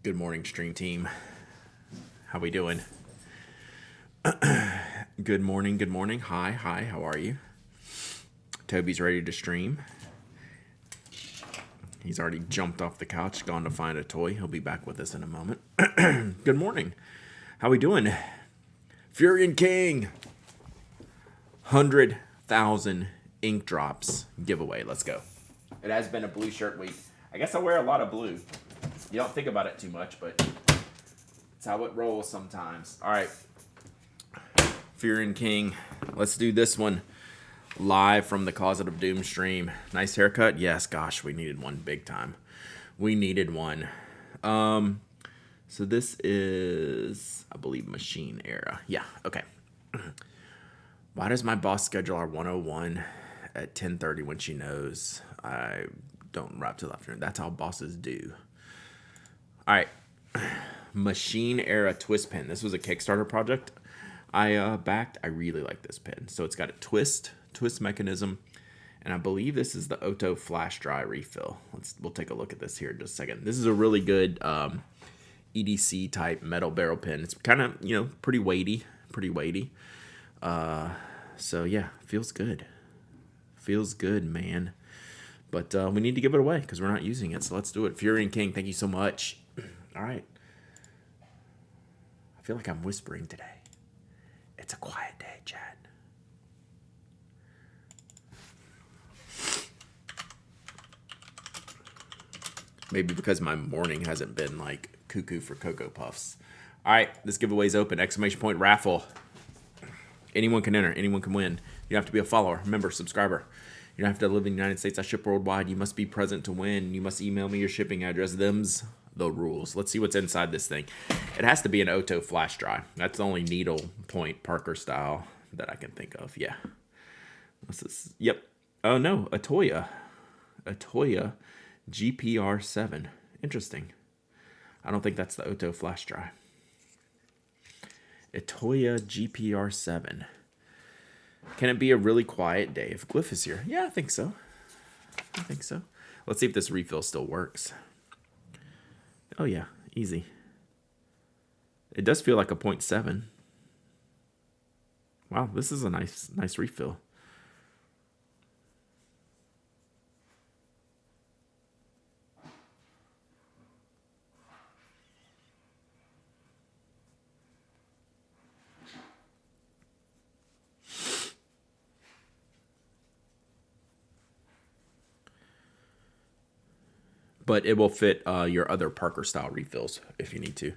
Good morning, stream team. How we doing? Good morning, good morning. Hi, hi, how are you? Toby's ready to stream. He's already jumped off the couch, gone to find a toy. He'll be back with us in a moment. Good morning. How we doing? Furion King. 100,000 ink drops giveaway. Let's go. It has been a blue shirt week. I guess I wear a lot of blue. You don't think about it too much, but it's how it rolls sometimes. All right. Furion King. Let's do this one live from the Closet of Doom stream. Nice haircut? Yes, gosh, we needed one big time. We needed one. So this is, I believe, Machine Era. Yeah, okay. Why does my boss schedule our 101 at 10:30 when she knows I don't wrap till afternoon? That's how bosses do. All right. Machine Era twist pen. This was a Kickstarter project I backed. I really like this pen. So it's got a twist mechanism, and I believe this is the Oto flash dry refill. We'll take a look at this here in just a second. This is a really good EDC type metal barrel pen. It's kind of pretty weighty. So yeah, feels good. Feels good, man. But we need to give it away because we're not using it. So let's do it. Furion King, thank you so much. All right. I feel like I'm whispering today. It's a quiet day, Chad. Maybe because my morning hasn't been like cuckoo for Cocoa Puffs. All right, this giveaway's open. Exclamation point raffle. Anyone can enter. Anyone can win. You have to be a follower, member, subscriber. You don't have to live in the United States. I ship worldwide. You must be present to win. You must email me your shipping address. Them's the rules. Let's see what's inside this thing. It has to be an Oto flash dry. That's the only needle point Parker style that I can think of. Yeah. What's this? Yep. Oh no, a Toya GPR7. Interesting. I don't think that's the Oto flash dry. Toya GPR7. Can it be a really quiet day if Glyph is here? Yeah, I think so. Let's see if this refill still works. Oh yeah, easy. It does feel like a 0.7. Wow, this is a nice refill. But it will fit your other Parker style refills if you need to.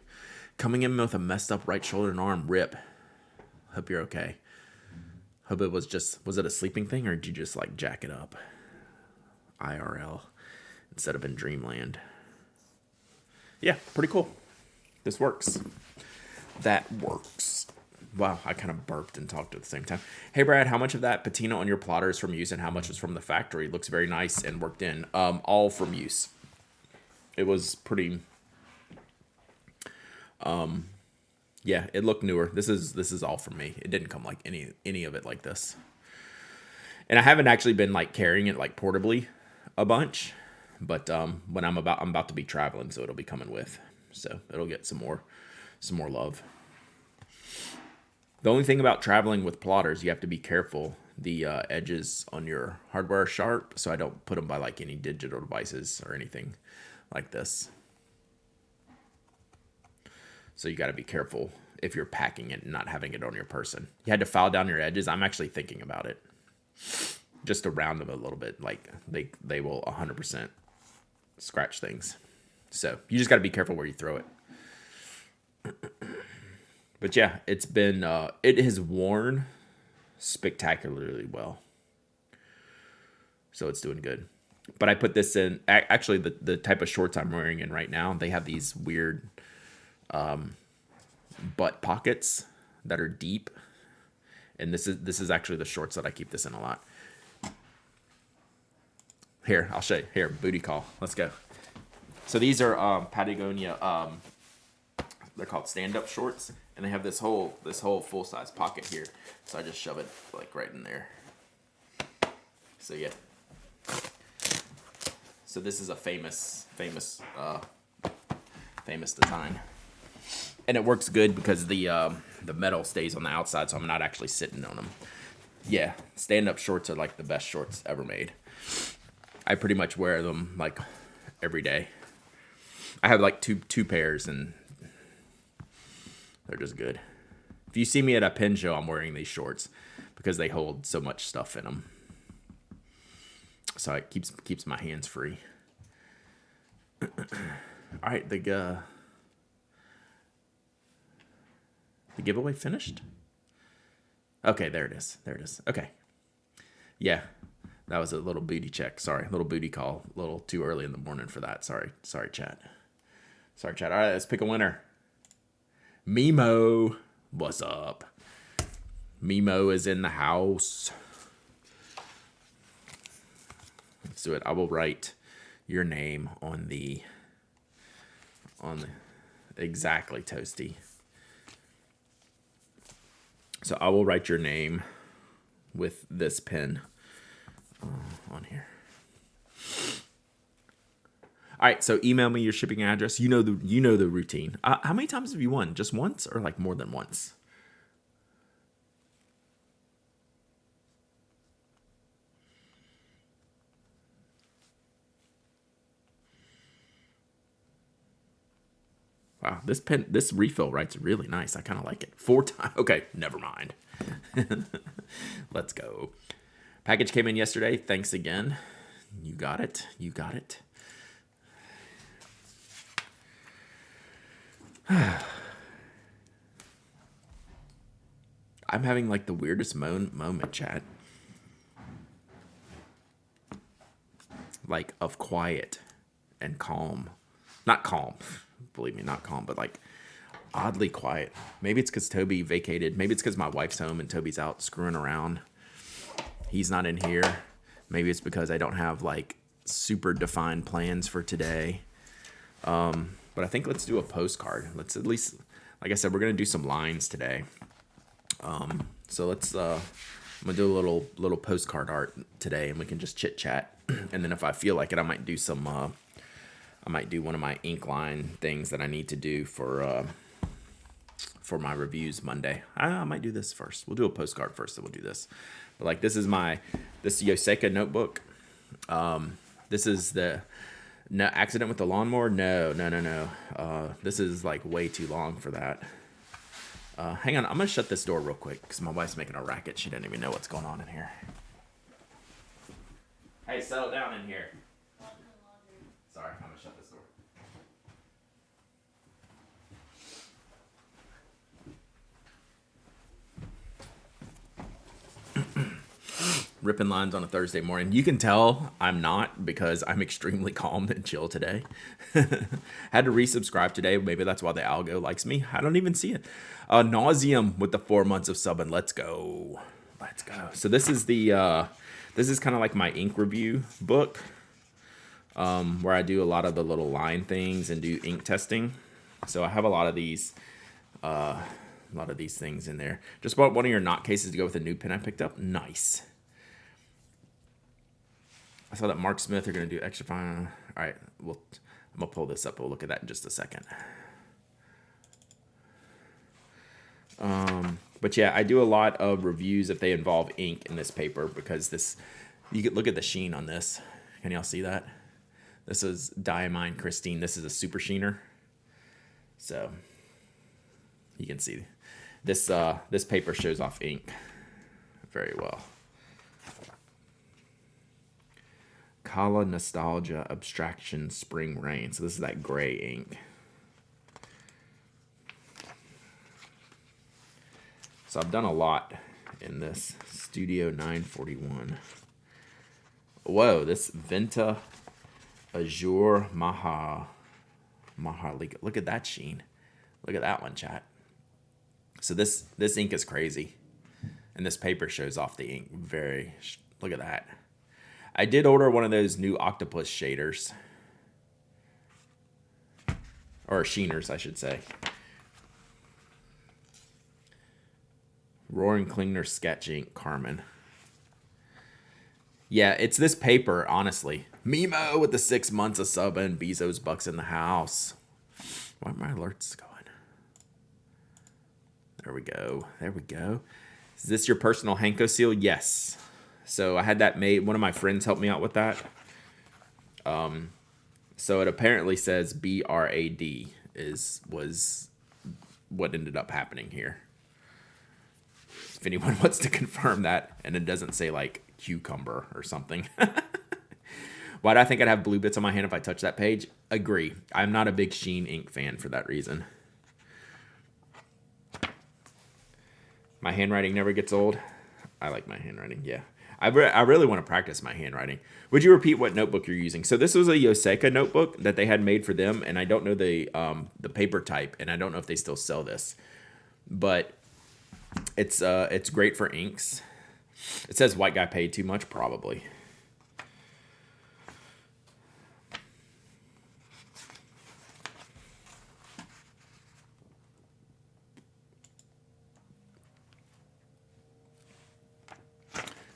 Coming in with a messed up right shoulder and arm. Rip. Hope you're okay. Hope it was it a sleeping thing or did you just like jack it up? IRL instead of in Dreamland. Yeah, pretty cool. This works. That works. Wow, I kind of burped and talked at the same time. Hey, Brad, how much of that patina on your plotter is from use and how much is from the factory? Looks very nice and worked in. All from use. It was pretty... yeah, it looked newer. This is all from me. It didn't come like any of it like this. And I haven't actually been like carrying it like portably a bunch, but when I'm about to be traveling, so it'll be coming with. So it'll get some more love. The only thing about traveling with plotters, you have to be careful. The edges on your hardware are sharp, so I don't put them by like any digital devices or anything like this. So you got to be careful if you're packing it and not having it on your person. You had to file down your edges. I'm actually thinking about it. Just to round them a little bit. Like they will 100% scratch things. So you just got to be careful where you throw it. But yeah, it has worn spectacularly well. So it's doing good. But I put this in, actually the type of shorts I'm wearing in right now, they have these weird butt pockets that are deep. And this is actually the shorts that I keep this in a lot. Here, I'll show you. Here, booty call. Let's go. So these are Patagonia, they're called stand-up shorts. And they have this whole full-size pocket here. So I just shove it like right in there. So yeah. So this is a famous famous design. And it works good because the metal stays on the outside, so I'm not actually sitting on them. Yeah, stand-up shorts are like the best shorts ever made. I pretty much wear them like every day. I have like two pairs, and they're just good. If you see me at a pin show, I'm wearing these shorts because they hold so much stuff in them. So it keeps my hands free. All right, the giveaway finished? Okay, there it is. There it is. Okay. Yeah, that was a little booty check. Sorry, little booty call. A little too early in the morning for that. Sorry, chat. Sorry, chat. All right, let's pick a winner. Mimo, what's up? Mimo is in the house. Let's do it. I will write your name on the exactly, Toasty. So I will write your name with this pen on here. All right, so email me your shipping address. You know the routine. How many times have you won? Just once or like more than once? Wow, this refill writes really nice. I kind of like it. 4 times. Okay, never mind. Let's go. Package came in yesterday. Thanks again. You got it. You got it. I'm having like the weirdest moment, chat. Like of quiet and calm. Not calm. Believe me, not calm, but like oddly quiet. Maybe it's because Toby vacated. Maybe it's because my wife's home and Toby's out screwing around. He's not in here. Maybe it's because I don't have like super defined plans for today. But I think let's do a postcard. Let's at least, like I said, we're gonna do some lines today. So let's I'm gonna do a little postcard art today, and we can just chit chat. And then if I feel like it, I might do some. I might do one of my ink line things that I need to do for my reviews Monday. I might do this first. We'll do a postcard first, then we'll do this. But like this Yoseka notebook. This is the accident with the lawnmower. No. This is like way too long for that. Hang on, I'm gonna shut this door real quick because my wife's making a racket. She doesn't even know what's going on in here. Hey, settle down in here. Sorry, I'm gonna shut this door. Ripping lines on a Thursday morning. You can tell I'm not because I'm extremely calm and chill today. Had to resubscribe today. Maybe that's why the algo likes me. I don't even see it. Nauseum with the 4 months of subbing. Let's go. Let's go. So this is this is kind of like my ink review book. Where I do a lot of the little line things and do ink testing. So I have a lot of these things in there. Just bought one of your knot cases to go with a new pen I picked up. Nice. I saw that Mark Smith are going to do extra fine. All right, I'm going to pull this up. We'll look at that in just a second. But yeah, I do a lot of reviews if they involve ink in this paper because you can look at the sheen on this. Can y'all see that? This is Diamine Christine. This is a super sheener. So you can see this paper shows off ink very well. Kala Nostalgia Abstraction Spring Rain. So this is that gray ink. So I've done a lot in this Studio 941. Whoa, this Venta Azure Maha. Look at that sheen. Look at that one, chat. So this ink is crazy. And this paper shows off the ink very. Look at that. I did order one of those new octopus shaders. Or sheeners, I should say. Roaring Klingner Sketch Ink Carmen. Yeah, it's this paper, honestly. Mimo with the 6 months of sub and Bezos bucks in the house. Why are my alerts going? There we go. There we go. Is this your personal Hanko seal? Yes. So I had that made. One of my friends helped me out with that. So it apparently says BRAD was what ended up happening here. If anyone wants to confirm that, and it doesn't say like cucumber or something. Why do I think I'd have blue bits on my hand if I touch that page? Agree. I'm not a big Sheen ink fan for that reason. My handwriting never gets old. I like my handwriting, yeah. I really want to practice my handwriting. Would you repeat what notebook you're using? So this was a Yoseka notebook that they had made for them, and I don't know the paper type, and I don't know if they still sell this. But it's great for inks. It says white guy paid too much, probably.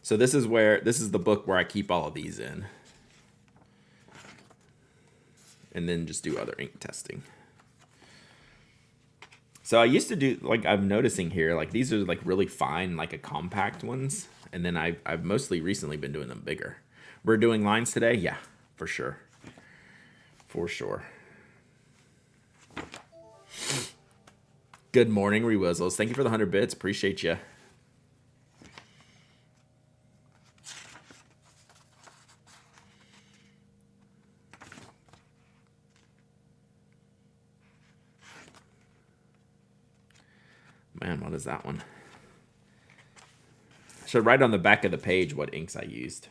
So this is the book where I keep all of these in. And then just do other ink testing. So I used to do, like I'm noticing here, like these are like really fine, like a compact ones. And then I've mostly recently been doing them bigger. We're doing lines today? Yeah, for sure. For sure. Good morning, Rewizzles. Thank you for the 100 bits. Appreciate you. Man, what is that one? I should write on the back of the page what inks I used.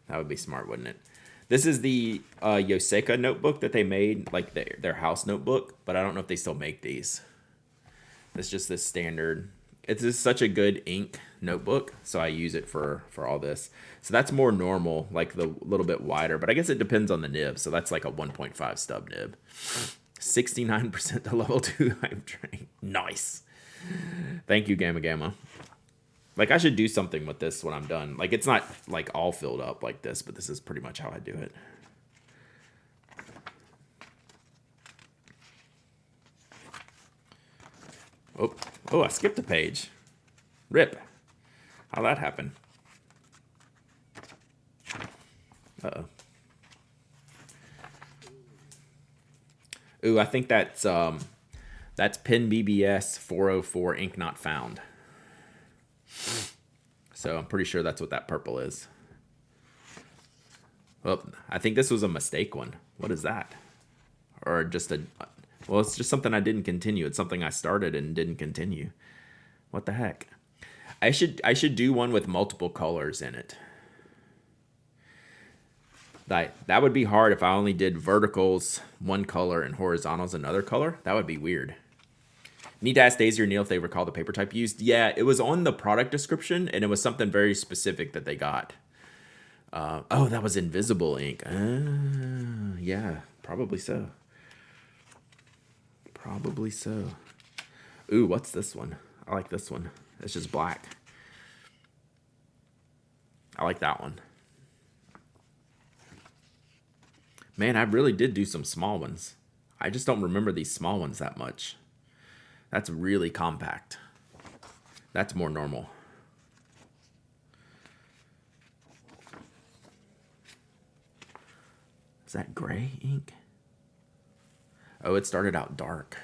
That would be smart, wouldn't it? This is the Yoseka notebook that they made, like their house notebook, but I don't know if they still make these. It's just this standard. It's just such a good ink notebook, so I use it for all this. So that's more normal, like the little bit wider, but I guess it depends on the nib. So that's like a 1.5 stub nib. 69% to level 2 hype train. Nice. Thank you, Gamma Gamma. Like, I should do something with this when I'm done. Like, it's not, like, all filled up like this, but this is pretty much how I do it. Oh, I skipped a page. Rip. How'd that happen? Uh-oh. Ooh, I think that's Pen BBS 404 ink not found. So I'm pretty sure that's what that purple is. Well, I think this was a mistake one. What is that? Or just well, it's just something I didn't continue. It's something I started and didn't continue. What the heck? I should do one with multiple colors in it. That would be hard if I only did verticals one color and horizontals another color. That would be weird. Need to ask Daisy or Neil if they recall the paper type used. Yeah, it was on the product description, and it was something very specific that they got. Oh, that was invisible ink. Yeah, probably so. Probably so. Ooh, what's this one? I like this one. It's just black. I like that one. Man, I really did do some small ones. I just don't remember these small ones that much. That's really compact. That's more normal. Is that gray ink? Oh, it started out dark.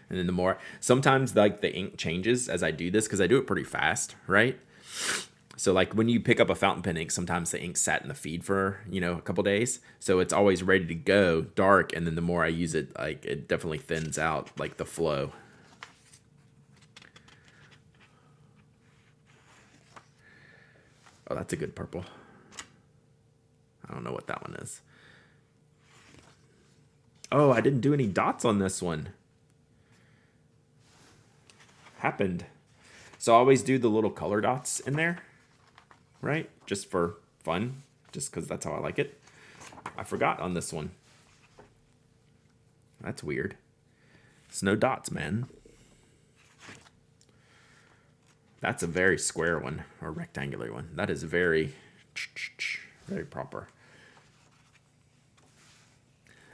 And then the more, sometimes like the ink changes as I do this because I do it pretty fast, right? So like when you pick up a fountain pen ink, sometimes the ink sat in the feed for, a couple days. So it's always ready to go dark. And then the more I use it, like it definitely thins out like the flow. Oh, that's a good purple. I don't know what that one is. Oh, I didn't do any dots on this one. Happened. So I always do the little color dots in there, right? Just for fun, just because that's how I like it. I forgot on this one. That's weird. It's no dots, man. That's a very square one, or rectangular one. That is very proper.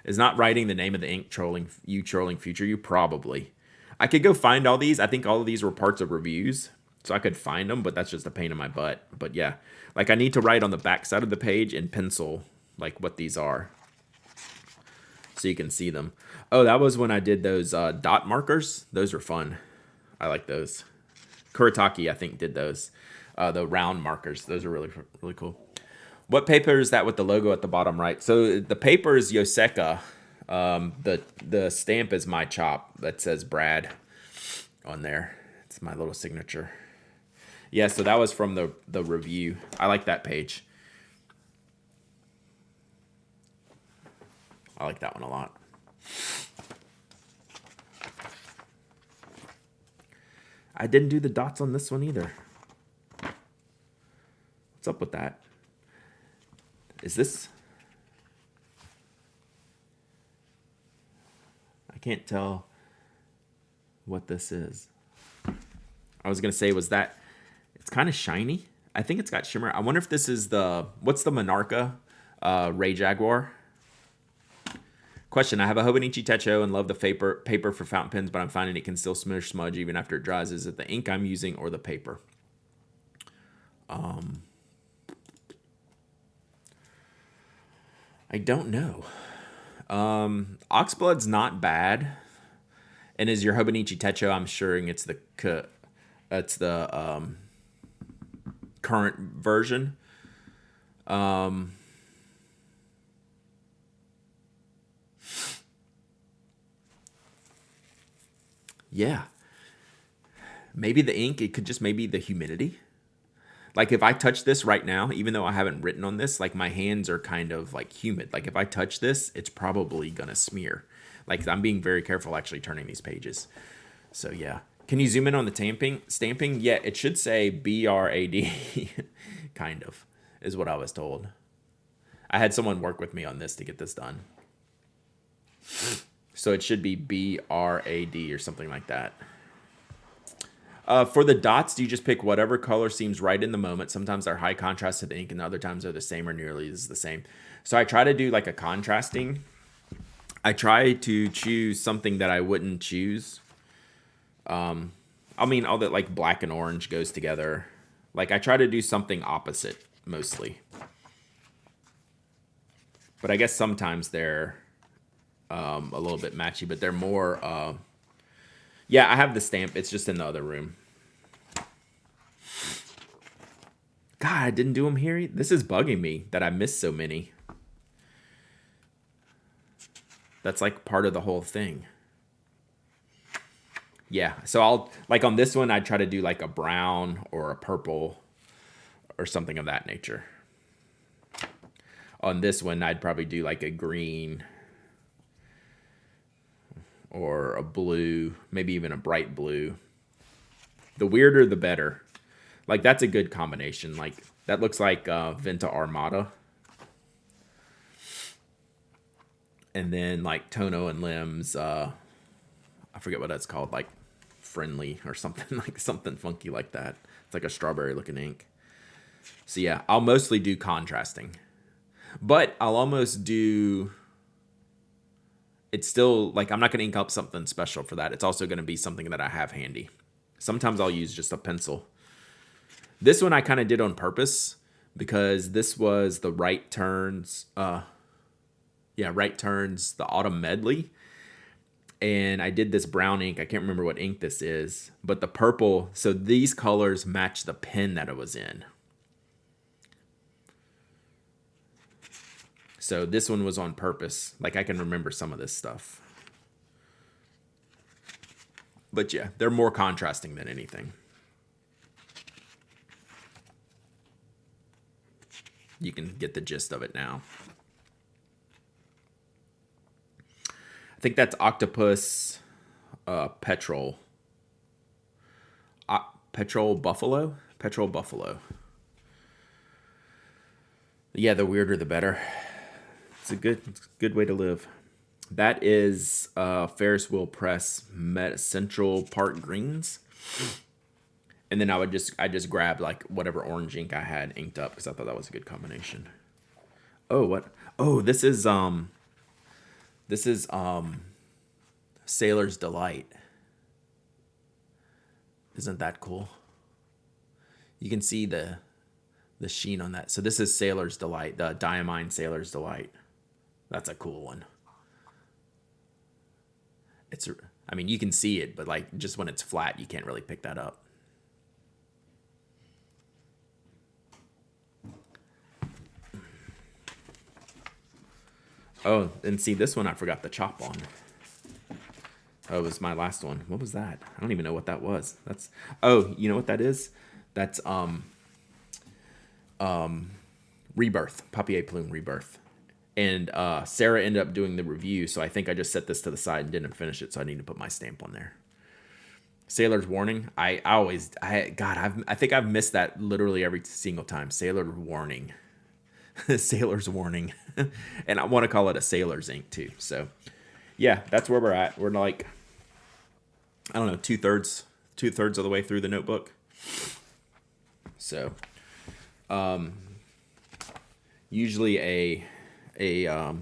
Is not writing the name of the ink trolling future you? Probably. I could go find all these. I think all of these were parts of reviews, so I could find them, but that's just a pain in my butt. But yeah, like I need to write on the back side of the page in pencil, like what these are, so you can see them. Oh, that was when I did those dot markers. Those were fun. I like those. Kuretake, I think, did those. The round markers. Those are really, really cool. What paper is that with the logo at the bottom right? So the paper is Yoseka. The stamp is my chop that says Brad on there. It's my little signature. Yeah, so that was from the review. I like that page. I like that one a lot. I didn't do the dots on this one either. What's up with that? Is this... I can't tell what this is. I was going to say, was that... It's kind of shiny. I think it's got shimmer. I wonder if this is the... What's the Monarca Ray Jaguar? Question, I have a Hobonichi Techo and love the paper for fountain pens, but I'm finding it can still smudge even after it dries. Is it the ink I'm using or the paper? I don't know. Oxblood's not bad. And is your Hobonichi Techo, I'm sure it's the current version. Yeah. Maybe the ink, it could just maybe the humidity. Like if I touch this right now, even though I haven't written on this, like my hands are kind of like humid. Like if I touch this, it's probably gonna smear. Like I'm being very careful actually turning these pages. So yeah. Can you zoom in on the stamping? Yeah, it should say BRAD, kind of, is what I was told. I had someone work with me on this to get this done. So it should be BRAD or something like that. For the dots, do you just pick whatever color seems right in the moment? Sometimes they're high contrast to the ink, and other times they're the same or nearly the same. So I try to do like a contrasting. I try to choose something that I wouldn't choose. I mean, all that like black and orange goes together. Like I try to do something opposite mostly. But I guess sometimes they're a little bit matchy, but they're more... Yeah, I have the stamp. It's just in the other room. God, I didn't do them here. This is bugging me that I missed so many. That's like part of the whole thing. Yeah, so I'll, like on this one, I'd try to do like a brown or a purple or something of that nature. On this one, I'd probably do like a green or a blue, maybe even a bright blue. The weirder, the better. Like, that's a good combination. Like, that looks like Venta Armada. And then, like, Tono and Limbs, I forget what that's called, like, Friendly or something, like something funky like that. It's like a strawberry-looking ink. So, yeah, I'll mostly do contrasting. But I'll almost do... It's still, like, I'm not going to ink up something special for that. It's also going to be something that I have handy. Sometimes I'll use just a pencil. This one I kind of did on purpose because this was the Right Turns, Right Turns, the Autumn Medley. And I did this brown ink. I can't remember what ink this is, but the purple, so these colors match the pen that it was in. So this one was on purpose. Like, I can remember some of this stuff. But yeah, they're more contrasting than anything. You can get the gist of it now. I think that's Octopus Petrol. Petrol Buffalo? Petrol Buffalo. Yeah, the weirder the better. It's a good way to live. That is Ferris Wheel Press Central Park Greens. And then I just grabbed like whatever orange ink I had inked up because I thought that was a good combination. Oh, what? Oh, this is This is Sailor's Delight. Isn't that cool? You can see the sheen on that. So this is Sailor's Delight, the Diamine Sailor's Delight. That's a cool one. It's, I mean, you can see it, but like just when it's flat, you can't really pick that up. Oh, and see this one I forgot the chop on. Oh, it was my last one. What was that? I don't even know what that was. That's, oh, you know what that is? That's Rebirth, Papier Plume Rebirth. And Sarah ended up doing the review, so I think I just set this to the side and didn't finish it, so I need to put my stamp on there. Sailor's Warning. I think I've missed that literally every single time. Sailor's Warning. Sailor's Warning. And I want to call it a Sailor's Ink too. So yeah, that's where we're at. We're like, I don't know, two-thirds of the way through the notebook. So usually a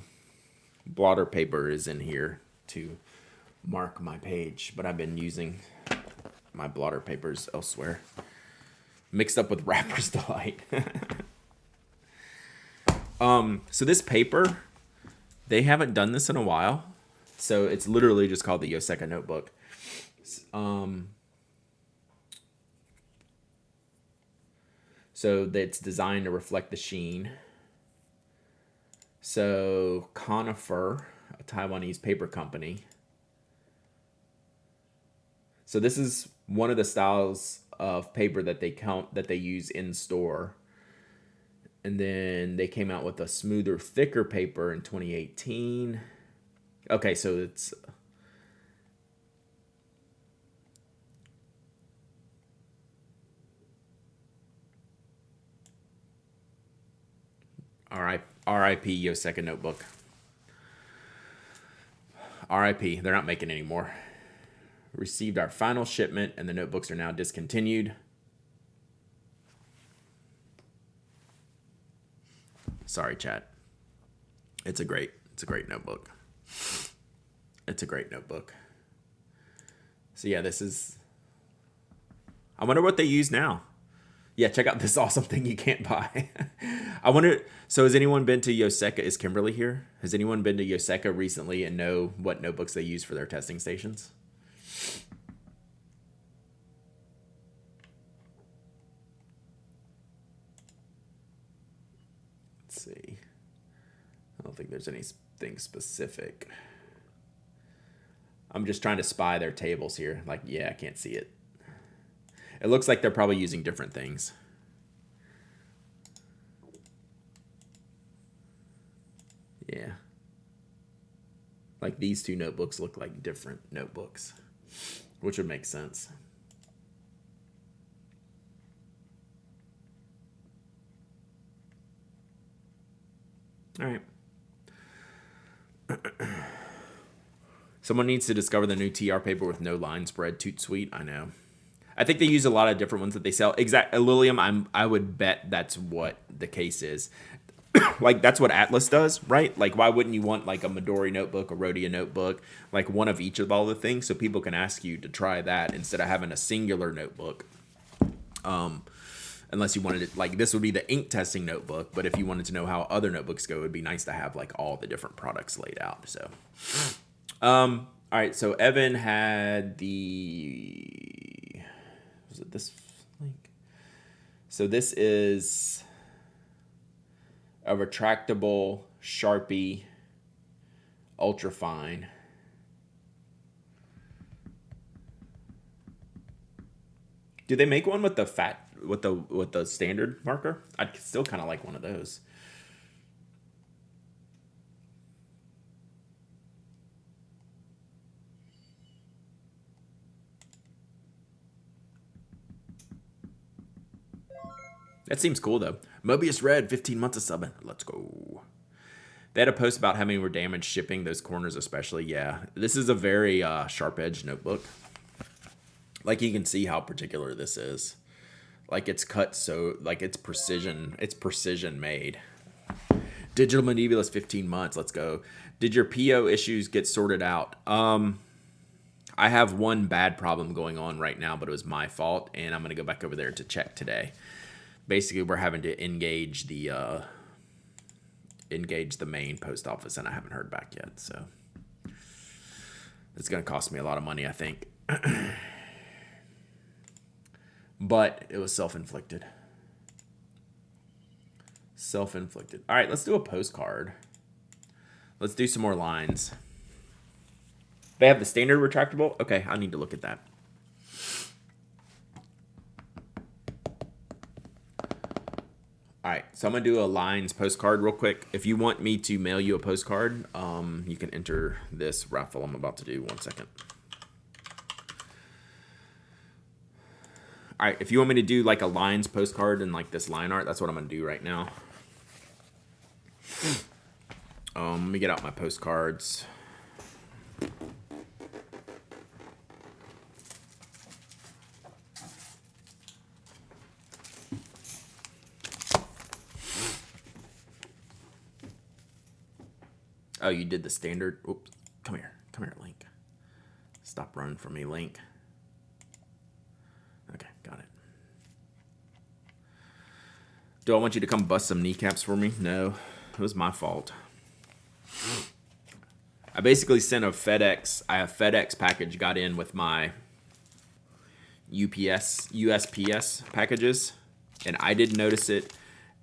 blotter paper is in here to mark my page, but I've been using my blotter papers elsewhere, mixed up with Rapper's Delight. So this paper, they haven't done this in a while, so it's literally just called the Yoseka Notebook. So that's designed to reflect the sheen. So Conifer, a Taiwanese paper company. So this is one of the styles of paper that they use in store. And then they came out with a smoother, thicker paper in 2018. Okay, so it's R.I.P. Yoseka Notebook. R.I.P. They're not making any more. Received our final shipment, and the notebooks are now discontinued. Sorry, chat. It's a great notebook. It's a great notebook. So yeah, this is, I wonder what they use now. Yeah, check out this awesome thing you can't buy. I wonder, so has anyone been to Yoseka? Is Kimberly here? Has anyone been to Yoseka recently and know what notebooks they use for their testing stations? Let's see. I don't think there's anything specific. I'm just trying to spy their tables here. Like, yeah, I can't see it. It looks like they're probably using different things. Yeah. Like these two notebooks look like different notebooks, which would make sense. All right. Someone needs to discover the new TR paper with no line spread. Toot sweet. I know. I think they use a lot of different ones that they sell. Lilium, I would bet that's what the case is. Like, that's what Atlas does, right? Like, why wouldn't you want, like, a Midori notebook, a Rhodia notebook, like, one of each of all the things, so people can ask you to try that instead of having a singular notebook. Unless you wanted it, like, this would be the ink testing notebook, but if you wanted to know how other notebooks go, it would be nice to have, like, all the different products laid out, so. All right, so Evan had the, was it this link? So this is a retractable Sharpie ultra fine. Do they make one with the with the standard marker? I'd still kind of like one of those. That seems cool though. Mobius Red, 15 months of subbing. Let's go. They had a post about how many were damaged shipping, those corners especially. Yeah, this is a very sharp edge notebook. Like, you can see how particular this is. Like, it's cut so, like, it's precision made. Digital Medievalists, 15 months. Let's go. Did your PO issues get sorted out? I have one bad problem going on right now, but it was my fault, and I'm going to go back over there to check today. Basically, we're having to engage the main post office, and I haven't heard back yet, so it's going to cost me a lot of money, I think. But it was self-inflicted. Self-inflicted. All right, let's do a postcard. Let's do some more lines. They have the standard retractable? Okay, I need to look at that. All right, so I'm going to do a lines postcard real quick. If you want me to mail you a postcard, you can enter this raffle I'm about to do. 1 second. All right, if you want me to do like a lines postcard and like this line art, that's what I'm going to do right now. Let me get out my postcards. Oh, you did the standard. Oops. Come here, Link. Stop running from me, Link. Okay, got it. Do I want you to come bust some kneecaps for me? No, it was my fault. I basically sent a FedEx package got in with my USPS packages, and I didn't notice it,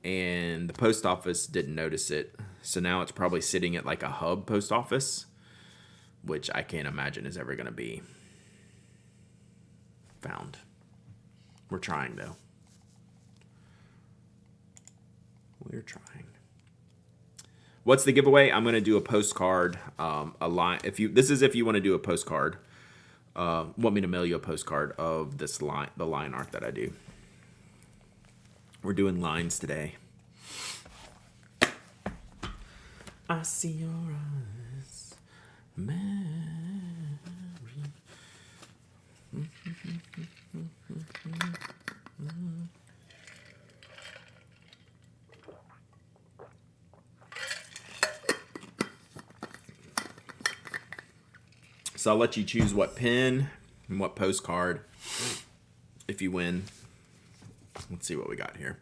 and the post office didn't notice it. So now it's probably sitting at like a hub post office, which I can't imagine is ever going to be found. We're trying, though. We're trying. What's the giveaway? I'm going to do a postcard, a line. This is if you want to do a postcard. Want me to mail you a postcard of this line, the line art that I do. We're doing lines today. I see your eyes, Mary. So I'll let you choose what pen and what postcard if you win. Let's see what we got here.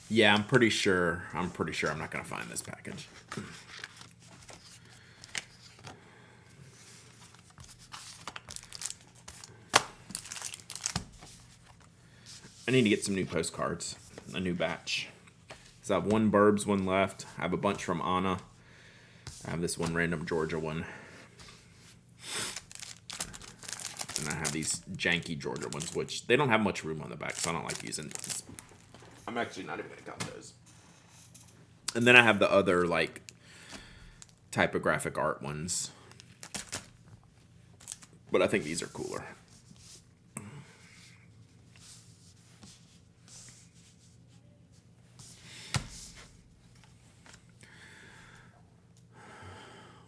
Yeah, I'm pretty sure I'm not going to find this package. I need to get some new postcards, a new batch. So I have one Burbs one left. I have a bunch from Anna. I have this one random Georgia one. And I have these janky Georgia ones, which they don't have much room on the back, so I don't like using. I'm actually not even going to count those. And then I have the other, like, typographic art ones. But I think these are cooler.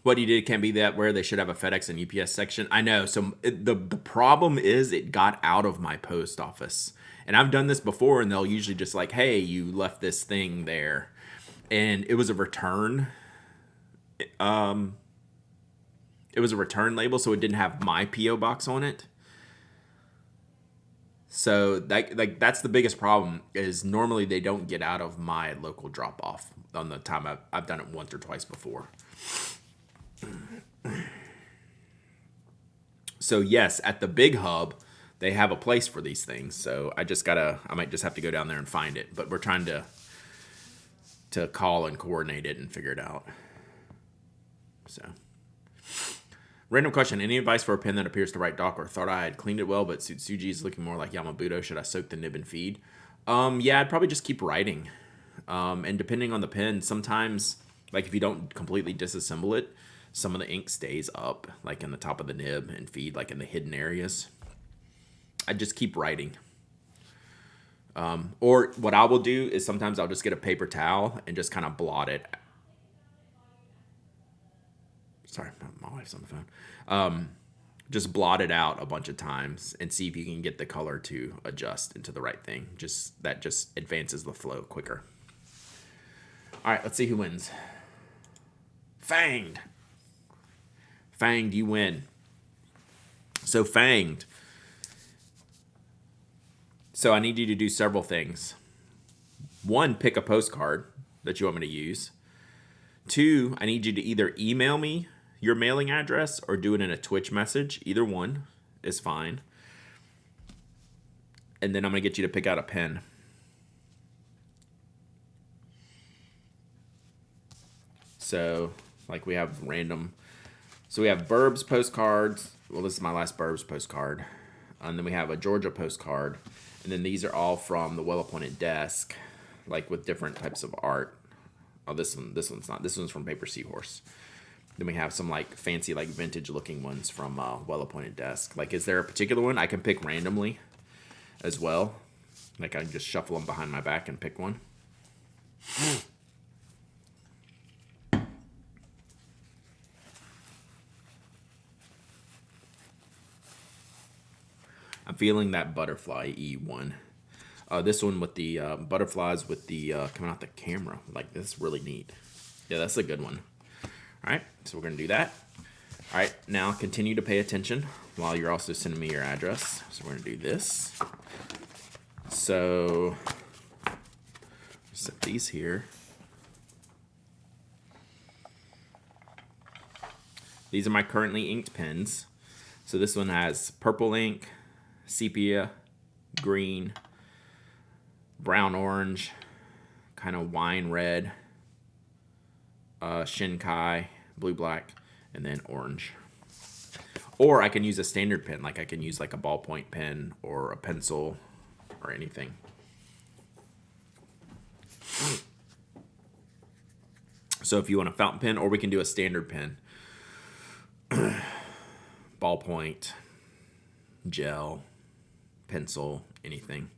What you did can't be that where they should have a FedEx and UPS section. I know. So the problem is it got out of my post office. And I've done this before, and they'll usually just like, hey, you left this thing there. And it was a return. It was a return label, so it didn't have my P.O. box on it. So that's the biggest problem is normally they don't get out of my local drop-off on the time I've done it once or twice before. So yes, at the big hub, they have a place for these things. So I might just have to go down there and find it. But we're trying to call and coordinate it and figure it out. So, random question. Any advice for a pen that appears to write Doc or thought I had cleaned it well, but Tsuji is looking more like Yamabudo? Should I soak the nib and feed? Yeah, I'd probably just keep writing. And depending on the pen, sometimes, like if you don't completely disassemble it, some of the ink stays up, like in the top of the nib and feed, like in the hidden areas. I just keep writing. Or what I will do is sometimes I'll just get a paper towel and just kind of blot it. Sorry, my wife's on the phone. Just blot it out a bunch of times and see if you can get the color to adjust into the right thing. That just advances the flow quicker. All right, let's see who wins. Fanged. Fanged, you win. So Fanged. So I need you to do several things. One, pick a postcard that you want me to use. Two, I need you to either email me your mailing address or do it in a Twitch message. Either one is fine. And then I'm going to get you to pick out a pen. So, like we have random. So we have Burbs postcards. Well, this is my last Burbs postcard. And then we have a Georgia postcard. And then these are all from the Well-Appointed Desk, like with different types of art. Oh, this one's not. This one's from Paper Seahorse. Then we have some like fancy, like vintage looking ones from Well-Appointed Desk. Like, is there a particular one I can pick randomly as well? Like, I can just shuffle them behind my back and pick one. I'm feeling that butterfly E1. This one with the butterflies with the coming out the camera. Like, this is really neat. Yeah, that's a good one. All right, so we're going to do that. All right, now continue to pay attention while you're also sending me your address. So we're going to do this. So set these here. These are my currently inked pens. So this one has purple ink, sepia, green, brown orange, kind of wine red, Shinkai, blue black, and then orange. Or I can use a standard pen, like I can use like a ballpoint pen or a pencil or anything. So if you want a fountain pen, or we can do a standard pen. Ballpoint, gel, pencil, anything.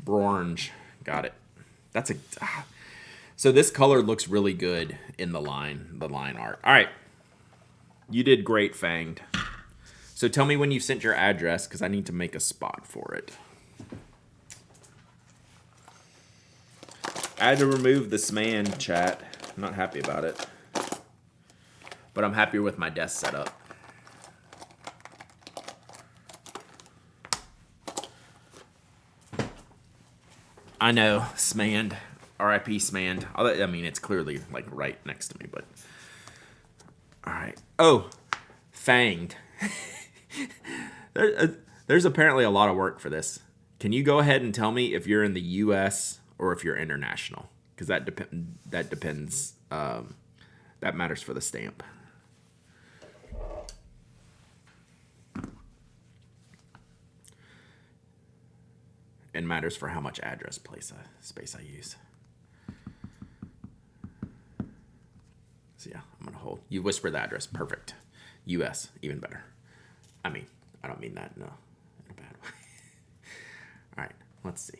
Orange, got it. That's a. So this color looks really good in the line art. All right, you did great, Fanged. So tell me when you sent your address, because I need to make a spot for it. I had to remove this man chat. I'm not happy about it, but I'm happier with my desk setup. I know, Smand. R.I.P. Smand. I mean, it's clearly like right next to me, but all right. Oh, Fanged. There's apparently a lot of work for this. Can you go ahead and tell me if you're in the U.S. or if you're international? Because that depends. That matters for the stamp. And matters for how much address space I use. So yeah, I'm gonna hold. You whisper the address. Perfect. U.S. even better. I mean, I don't mean that in a bad way. All right, let's see.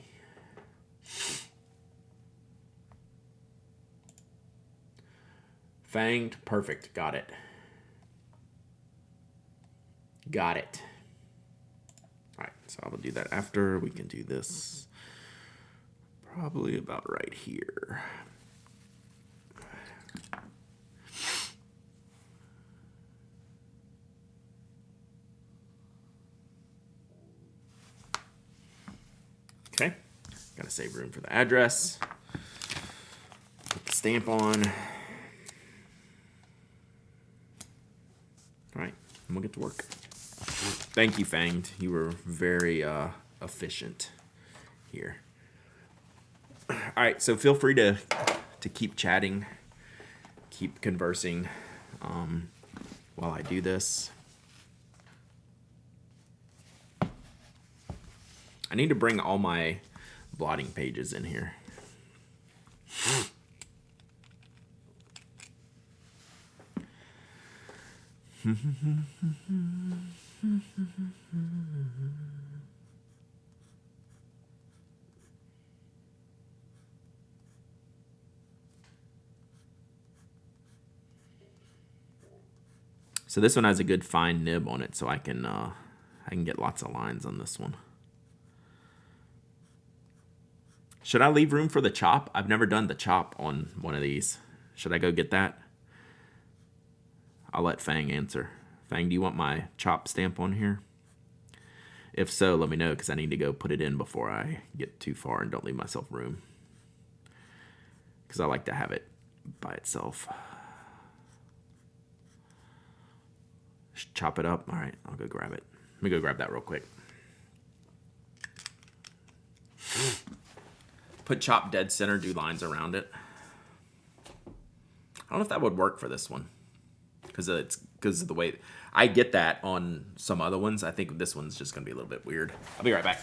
Fanged, perfect. Got it. Got it. All right, so I will do that after. We can do this probably about right here. Okay, gotta save room for the address. Put the stamp on. All right, and we'll get to work. Thank you, Fanged. You were very efficient here. All right, so feel free to keep chatting, keep conversing while I do this. I need to bring all my blotting pages in here. So this one has a good fine nib on it, so I can get lots of lines on this one. Should I leave room for the chop? I've never done the chop on one of these. Should I go get that? I'll let Fang answer. Fang, do you want my chop stamp on here? If so, let me know, because I need to go put it in before I get too far and don't leave myself room. Because I like to have it by itself. Just chop it up. All right, I'll go grab it. Let me go grab that real quick. Put chop dead center, do lines around it. I don't know if that would work for this one. Because of the way I get that on some other ones. I think this one's just going to be a little bit weird. I'll be right back.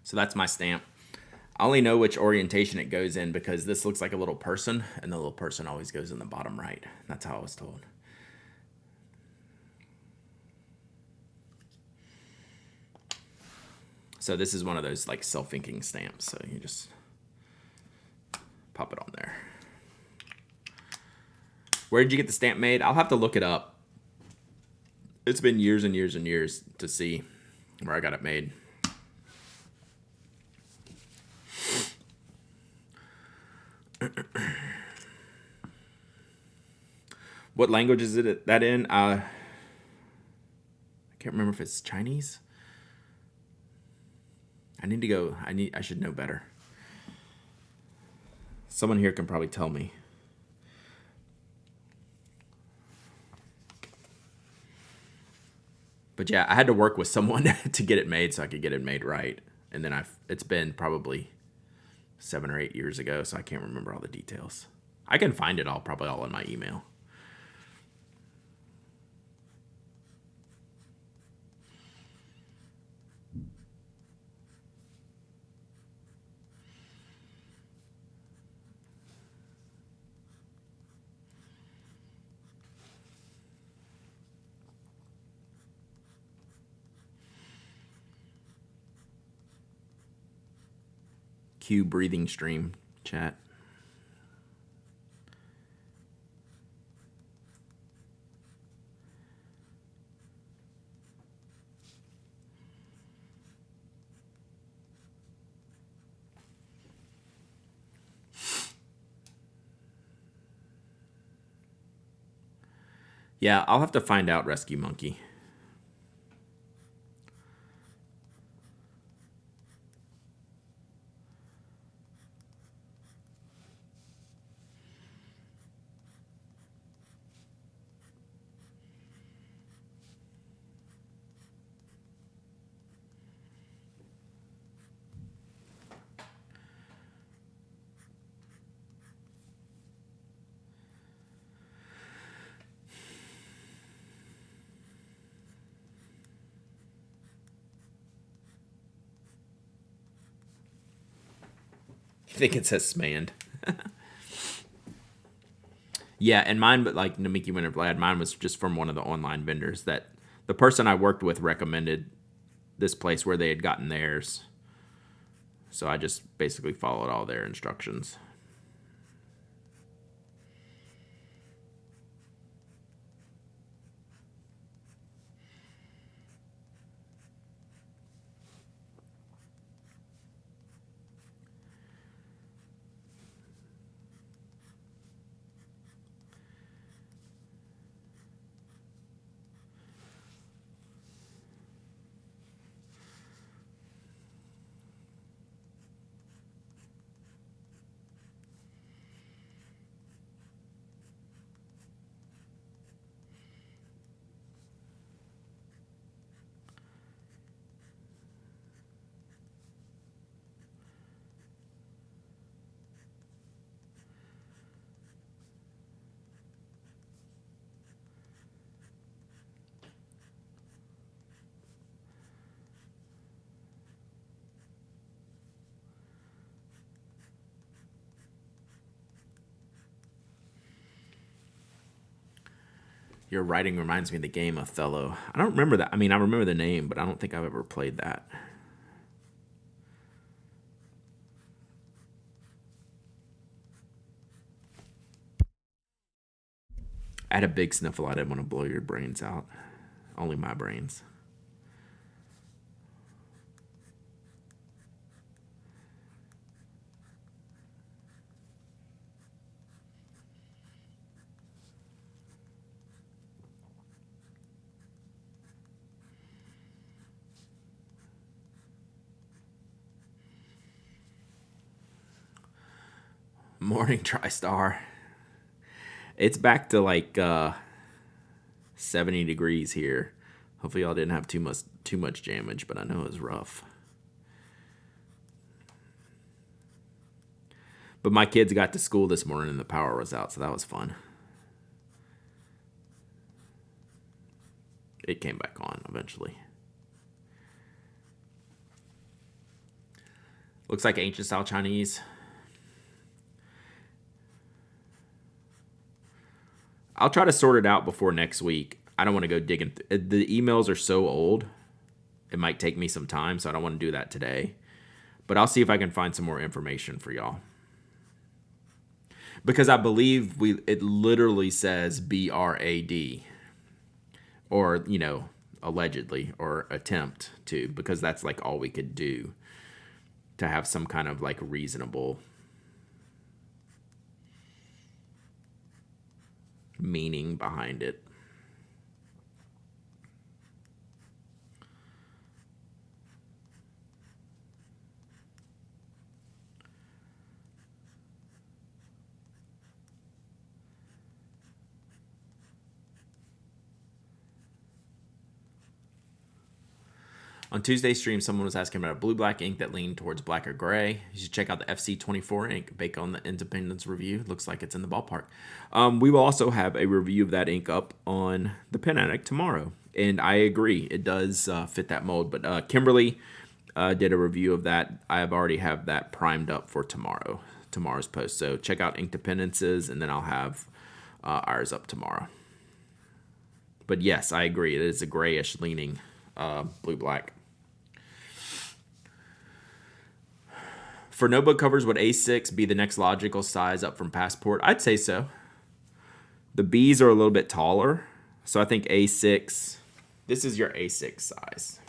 So that's my stamp. I only know which orientation it goes in because this looks like a little person, and the little person always goes in the bottom right. That's how I was told. So this is one of those like self-inking stamps. So you just pop it on there. Where did you get the stamp made? I'll have to look it up. It's been years and years and years to see where I got it made. What language is it that in? I can't remember if it's Chinese. I should know better. Someone here can probably tell me. But yeah, I had to work with someone to get it made so I could get it made right. And then it's been probably 7 or 8 years ago, so I can't remember all the details. I can find it all, probably all in my email. Cue breathing stream chat. Yeah, I'll have to find out, Rescue Monkey. I think it says Smand. Yeah, and mine, but like Namiki Winter Vlad, mine was just from one of the online vendors that the person I worked with recommended this place where they had gotten theirs. So I just basically followed all their instructions. Your writing reminds me of the game Othello. I don't remember that. I mean, I remember the name, but I don't think I've ever played that. I had a big sniffle. I didn't want to blow your brains out. Only my brains. Morning, TriStar. It's back to like 70 degrees here. Hopefully y'all didn't have too much damage, but I know it was rough. But my kids got to school this morning and the power was out, so that was fun. It came back on eventually. Looks like ancient style Chinese. I'll try to sort it out before next week. I don't want to go digging. The emails are so old. It might take me some time, so I don't want to do that today. But I'll see if I can find some more information for y'all. Because I believe it literally says BRAD. Or, allegedly, or attempt to. Because that's like all we could do to have some kind of like reasonable meaning behind it. On Tuesday's stream, someone was asking about a blue-black ink that leaned towards black or gray. You should check out the FC24 ink based on the Independence review. Looks like it's in the ballpark. We will also have a review of that ink up on the Pen Addict tomorrow. And I agree, it does fit that mold. But Kimberly did a review of that. I already have that primed up for tomorrow's post. So check out Ink Dependences, and then I'll have ours up tomorrow. But yes, I agree. It is a grayish leaning blue-black. For notebook covers, would A6 be the next logical size up from Passport? I'd say so. The Bs are a little bit taller, so I think A6, this is your A6 size.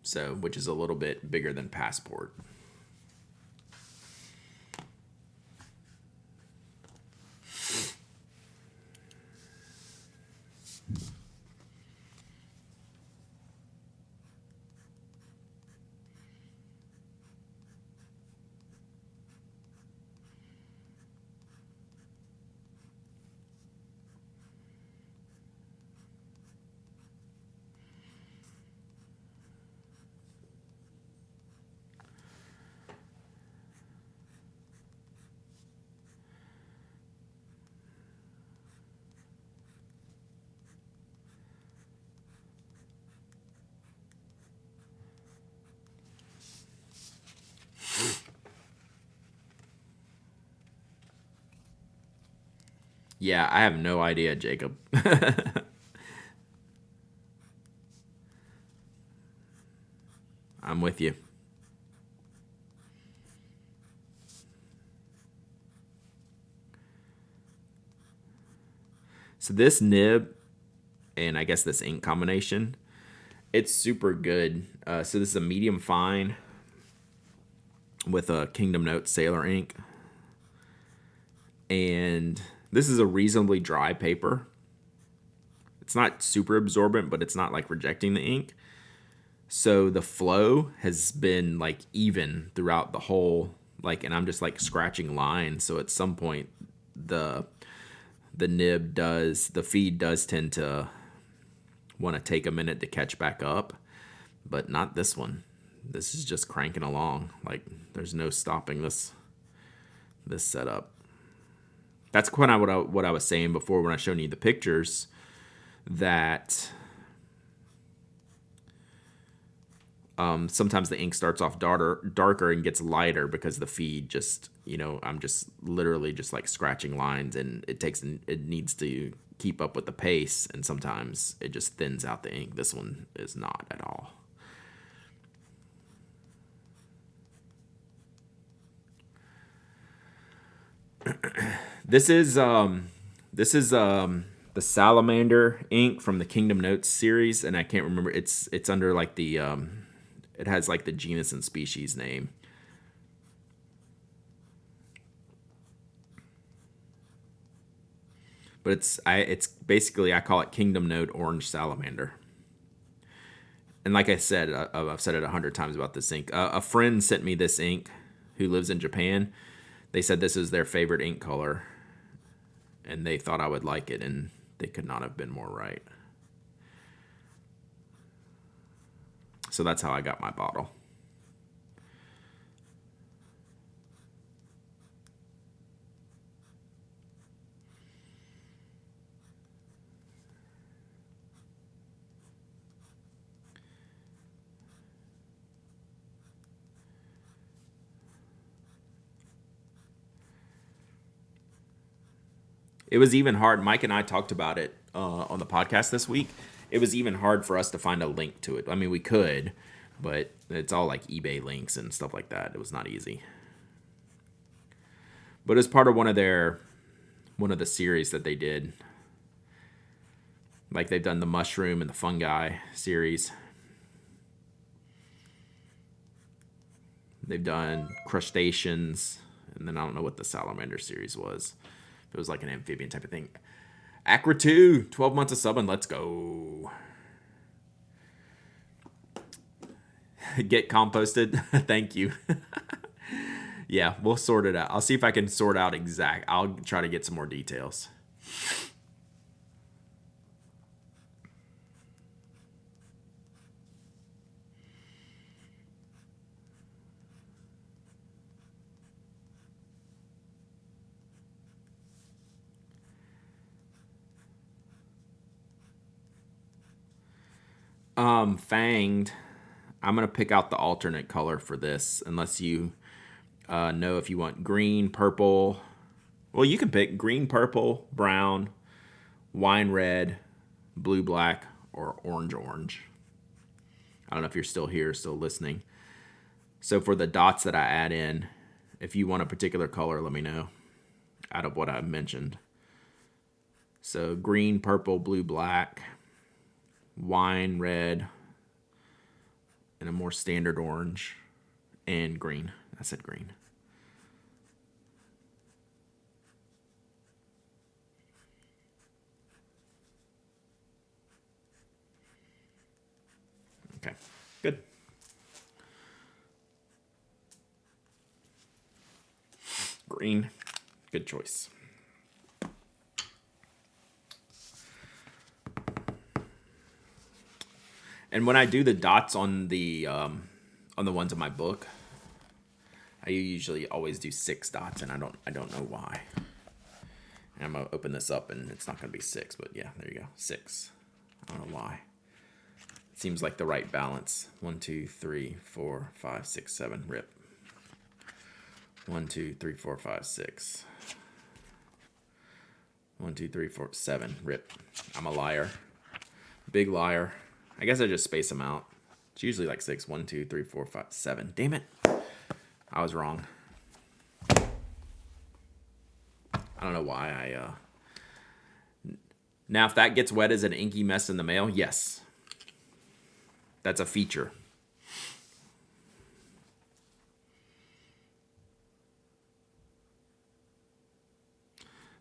So, which is a little bit bigger than Passport. Yeah, I have no idea, Jacob. I'm with you. So this nib, and I guess this ink combination, it's super good. So this is a medium fine with a Kingdom Notes Sailor ink. And this is a reasonably dry paper. It's not super absorbent, but it's not like rejecting the ink. So the flow has been like even throughout the whole, like, and I'm just like scratching lines. So at some point the nib does, the feed does tend to want to take a minute to catch back up, but not this one. This is just cranking along. Like there's no stopping this setup. That's kind of what I was saying before when I showed you the pictures, that Sometimes the ink starts off darker and gets lighter because the feed just, I'm just literally just like scratching lines, and it needs to keep up with the pace, and sometimes it just thins out the ink. This one is not at all. This is the Salamander ink from the Kingdom Notes series, and I can't remember. It's under like the it has like the genus and species name. But it's basically, I call it Kingdom Note Orange Salamander. And like I said, I've said it 100 times about this ink. A friend sent me this ink who lives in Japan. They said this is their favorite ink color, and they thought I would like it, and they could not have been more right. So that's how I got my bottle. It was even hard. Mike and I talked about it on the podcast this week. It was even hard for us to find a link to it. I mean, we could, but it's all like eBay links and stuff like that. It was not easy. But it's part of one of the series that they did. Like they've done the mushroom and the fungi series. They've done crustaceans, and then I don't know what the salamander series was. It was like an amphibian type of thing. Aqua 2, 12 months of subbing. Let's go. Get composted. Thank you. Yeah, we'll sort it out. I'll see if I can sort out I'll try to get some more details. Fanged. I'm gonna pick out the alternate color for this, unless you know if you want green, purple. Well, you can pick green, purple, brown, wine red, blue black, or orange orange. I don't know if you're still here, still listening. So for the dots that I add in, if you want a particular color, let me know out of what I've mentioned. So green, purple, blue, black, wine red, and a more standard orange, and green. I said green. Okay, good. Green, good choice. And when I do the dots on the ones in my book, I usually always do 6 dots, and I don't know why. And I'm gonna open this up, and it's not gonna be 6, but yeah, there you go, 6. I don't know why. It seems like the right balance. 1, 2, 3, 4, 5, 6, 7. Rip. 1, 2, 3, 4, 5, 6. 1, 2, 3, 4, 7. Rip. I'm a liar. Big liar. I guess I just space them out. It's usually like 6. 1, 2, 3, 4, 5, 7. Damn it. I was wrong. I don't know why Now, if that gets wet as an inky mess in the mail, yes. That's a feature.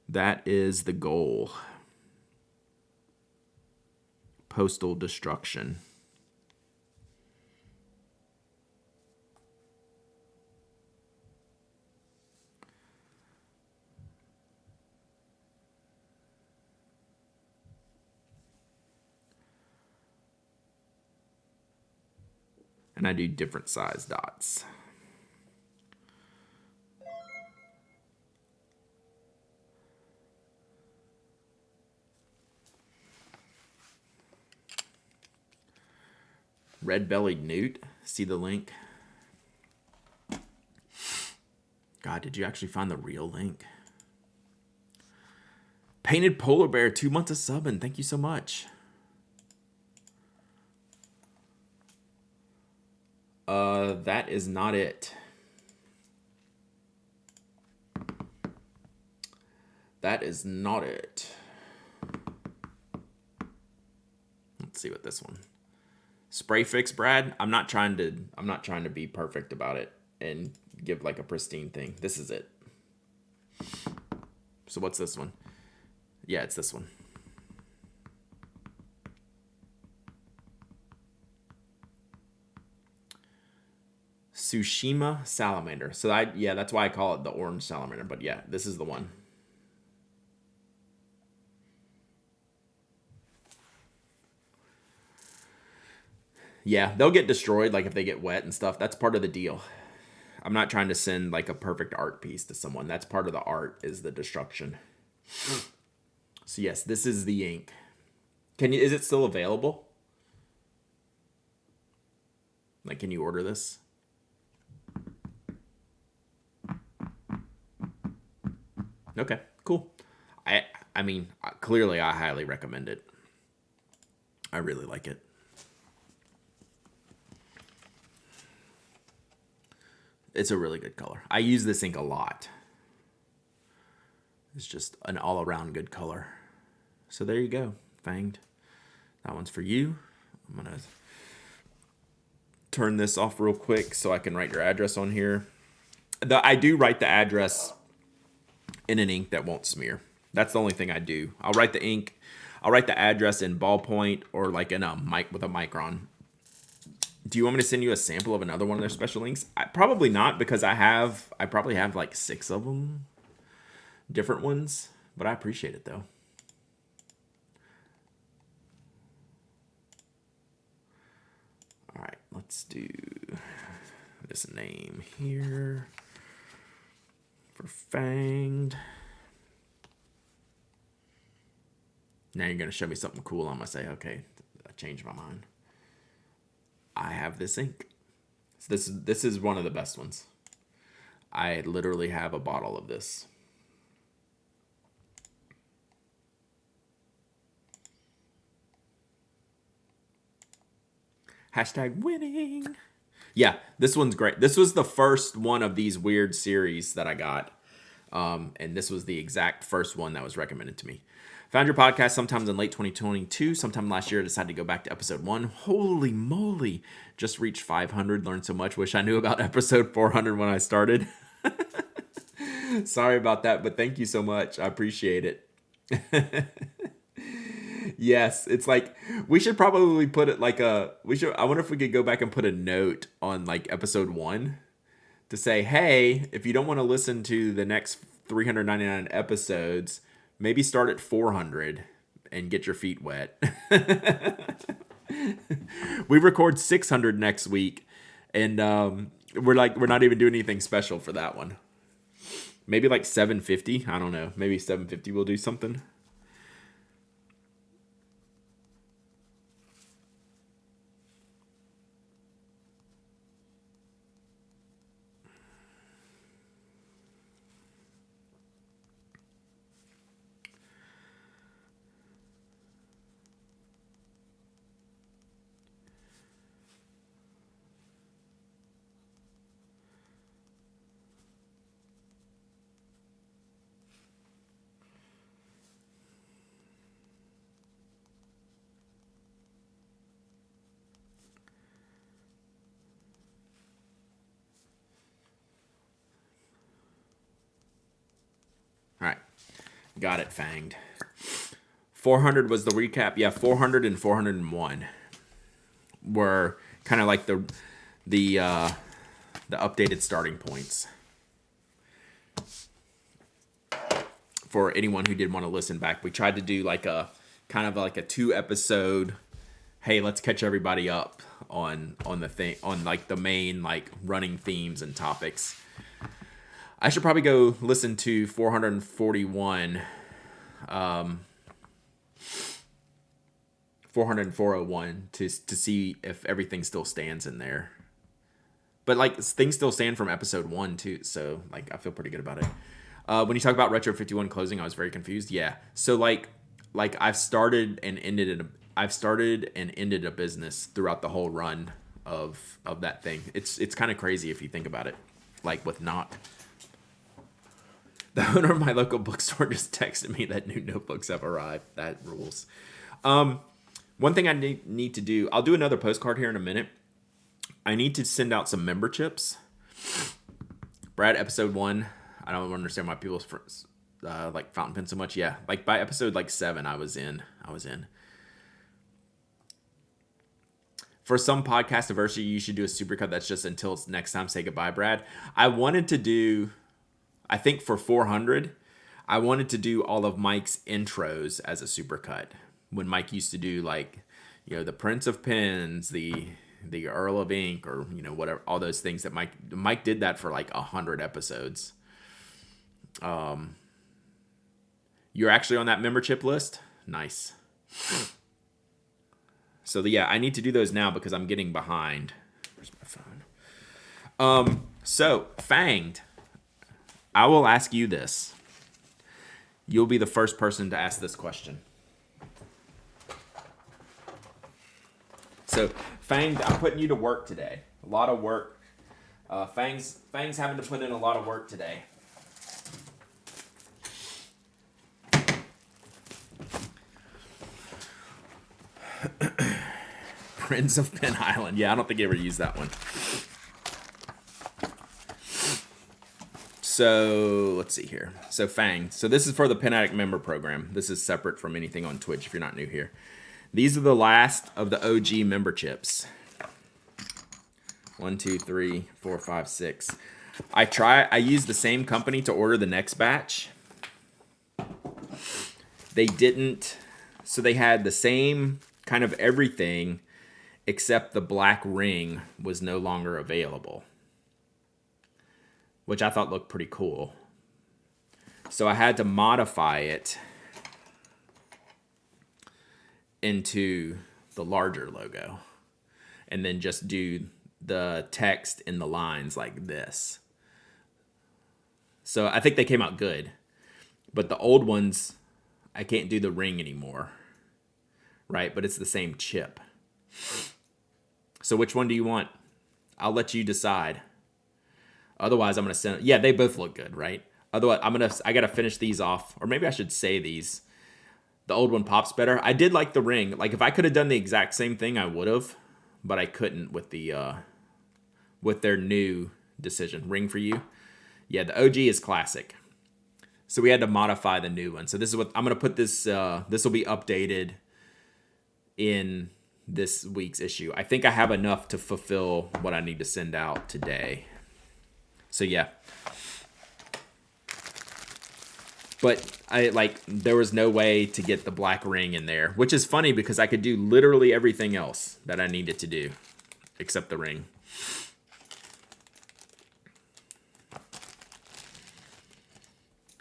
That is the goal. Postal destruction. And I do different size dots. Red-bellied newt. See the link? God, did you actually find the real link? Painted Polar Bear, 2 months of subbing. Thank you so much. That is not it. That is not it. Let's see what this one. Spray fix, Brad. I'm not trying to be perfect about it and give like a pristine thing. This is it. So what's this one? Yeah, it's this one. Tsushima Salamander. So that's why I call it the orange salamander. But yeah, this is the one. Yeah, they'll get destroyed like if they get wet and stuff. That's part of the deal. I'm not trying to send like a perfect art piece to someone. That's part of the art, is the destruction. So yes, this is the ink. Is it still available? Like, can you order this? Okay, cool. I mean, clearly I highly recommend it. I really like it. It's a really good color. I use this ink a lot. It's just an all-around good color. So there you go, Fanged. That one's for you. I'm going to turn this off real quick so I can write your address on here. I do write the address in an ink that won't smear. That's the only thing I do. I'll write the address in ballpoint or like in a mic with a micron. Do you want me to send you a sample of another one of their special inks? Probably not, because I probably have like 6 of them, different ones, but I appreciate it though. All right, let's do this name here for Fanged. Now you're going to show me something cool. I'm going to say, okay, I changed my mind. I have this ink. So this is one of the best ones. I literally have a bottle of this. Hashtag winning. Yeah, this one's great. This was the first one of these weird series that I got. And this was the exact first one that was recommended to me. Found your podcast sometimes in late 2022. Sometime last year, I decided to go back to episode 1. Holy moly. Just reached 500. Learned so much. Wish I knew about episode 400 when I started. Sorry about that, but thank you so much. I appreciate it. Yes, it's like we should probably put it like I wonder if we could go back and put a note on like episode 1 to say, hey, if you don't want to listen to the next 399 episodes, maybe start at 400 and get your feet wet. We record 600 next week, and we're not even doing anything special for that one. Maybe like 750. I don't know. Maybe 750 will do something. All right. Got it, Fanged. 400 was the recap. Yeah, 400 and 401 were kind of like the updated starting points for anyone who did want to listen back. We tried to do like a kind of like a 2 episode, hey, let's catch everybody up on the thing, on like the main like running themes and topics. I should probably go listen to 441, 400 and 401 to see if everything still stands in there. But like things still stand from episode 1 too, so like I feel pretty good about it. When you talk about Retro 51 closing, I was very confused. Yeah, so like I've started and ended a business throughout the whole run of that thing. It's kind of crazy if you think about it. Like with Knock, the owner of my local bookstore just texted me that new notebooks have arrived. That rules. One thing I need to do, I'll do another postcard here in a minute. I need to send out some memberships. Brad, episode 1, I don't understand why people like fountain pen so much. Yeah, like by episode like 7, I was in. For some podcast anniversary, you should do a supercut that's just until next time. Say goodbye, Brad. I wanted to do, I think for 400, I wanted to do all of Mike's intros as a supercut. When Mike used to do like, the Prince of Pens, the Earl of Ink, or whatever, all those things that Mike did that for like 100 episodes. You're actually on that membership list? Nice. So yeah, I need to do those now because I'm getting behind. Where's my phone? So Fanged, I will ask you this. You'll be the first person to ask this question. So Fanged, I'm putting you to work today. A lot of work. Fang's having to put in a lot of work today. Prince of Pen Island. Yeah, I don't think I ever used that one. So let's see here. So Fang. So this is for the Pen Addict member program. This is separate from anything on Twitch if you're not new here. These are the last of the OG member chips. 1, 2, 3, 4, 5, 6. I used the same company to order the next batch. They didn't. So they had the same kind of everything, except the black ring was no longer available, which I thought looked pretty cool. So I had to modify it into the larger logo and then just do the text in the lines like this. So I think they came out good, but the old ones, I can't do the ring anymore, right? But it's the same chip. So which one do you want? I'll let you decide. Otherwise, I'm going to send... Yeah, they both look good, right? Otherwise, I got to finish these off. Or maybe I should say these. The old one pops better. I did like the ring. Like, if I could have done the exact same thing, I would have. But I couldn't with their new decision. Ring for you? Yeah, the OG is classic. So we had to modify the new one. So this is what... I'm going to put this... this will be updated in this week's issue. I think I have enough to fulfill what I need to send out today. So yeah. But there was no way to get the black ring in there, which is funny because I could do literally everything else that I needed to do except the ring.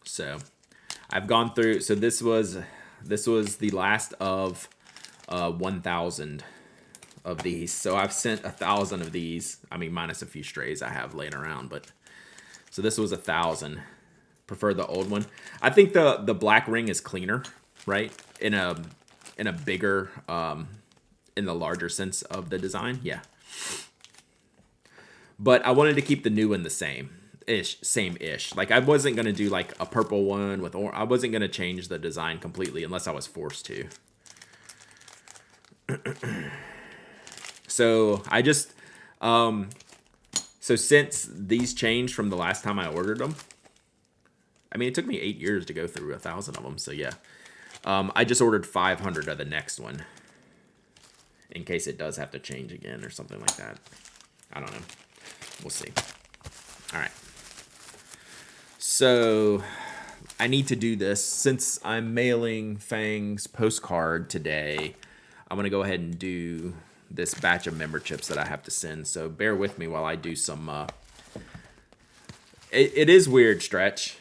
So I've gone through, so this was the last of 1,000 of these. So I've sent 1,000 of these. I mean, minus a few strays I have laying around, but so this was 1,000. Prefer the old one. I think the black ring is cleaner, right? In a bigger, in the larger sense of the design, yeah. But I wanted to keep the new one the same-ish. Like I wasn't gonna do like a purple one with, or I wasn't gonna change the design completely unless I was forced to. So I just, so since these changed from the last time I ordered them, I mean, it took me 8 years to go through 1,000 of them. So yeah, I just ordered 500 of the next one in case it does have to change again or something like that. I don't know. We'll see. All right. So I need to do this since I'm mailing Fang's postcard today. I'm going to go ahead and do this batch of member chips that I have to send. So bear with me while I do some... It is weird, Stretch.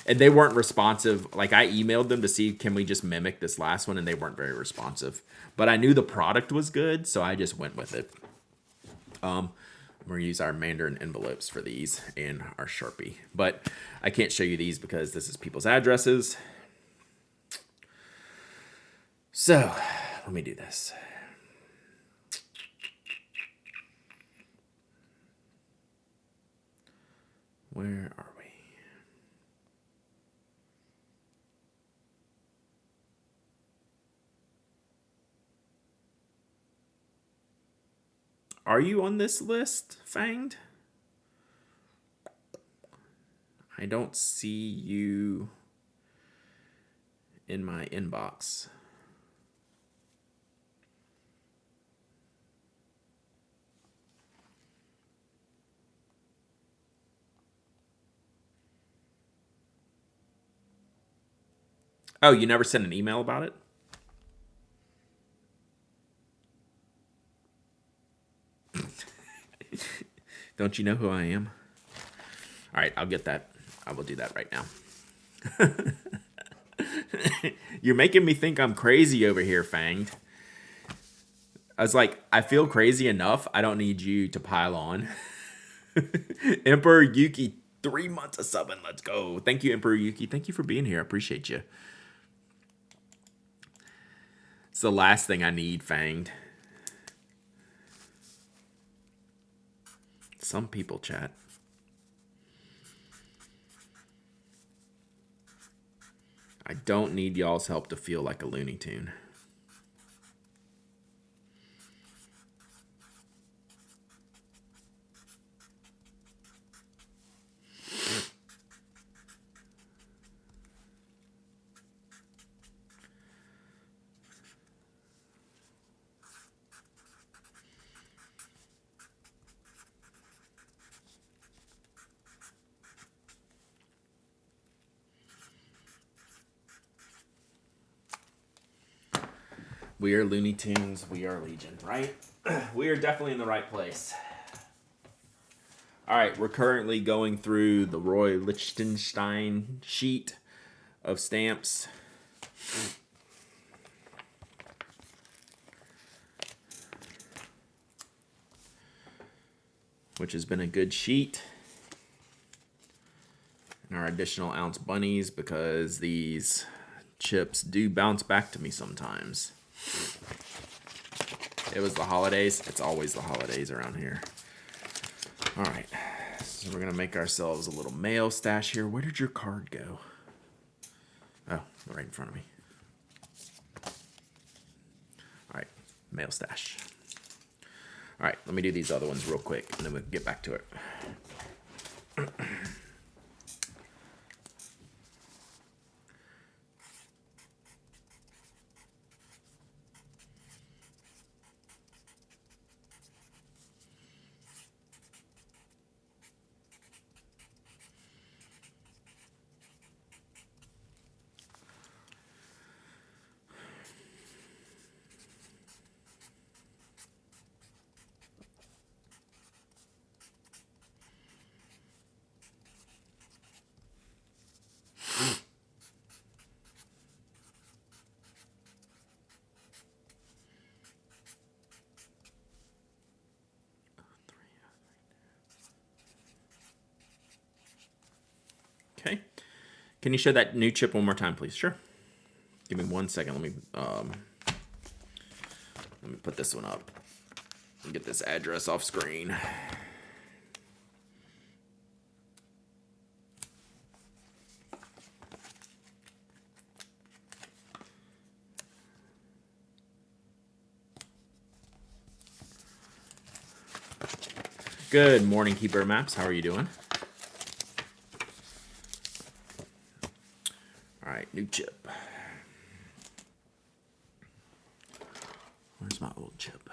And they weren't responsive. Like, I emailed them to see, can we just mimic this last one? And they weren't very responsive. But I knew the product was good, so I just went with it. We're gonna use our Mandarin envelopes for these and our Sharpie. But I can't show you these because this is people's addresses. So let me do this. Where are we? Are you on this list, Fanged? I don't see you in my inbox. Oh, you never sent an email about it? Don't you know who I am? All right, I'll get that. I will do that right now. You're making me think I'm crazy over here, Fanged. I was like, I feel crazy enough. I don't need you to pile on. Emperor Yuki, 3 months of subbing. Let's go. Thank you, Emperor Yuki. Thank you for being here. I appreciate you. It's the last thing I need, Fanged. Some people chat. I don't need y'all's help to feel like a Looney Tune. We are Looney Tunes. We are Legion, right? We are definitely in the right place. All right, we're currently going through the Roy Lichtenstein sheet of stamps. Which has been a good sheet. And our additional ounce bunnies, because these chips do bounce back to me sometimes. It was the holidays. It's always the holidays around here. All right. So we're going to make ourselves a little mail stash here. Where did your card go? Oh, right in front of me. All right. Mail stash. All right. Let me do these other ones real quick, and then we'll get back to it. Okay. Can you show that new chip one more time, please? Sure. Give me 1 second. Let me put this one up and get this address off screen. Good morning, Keeper Maps. How are you doing? All right, new chip. Where's my old chip?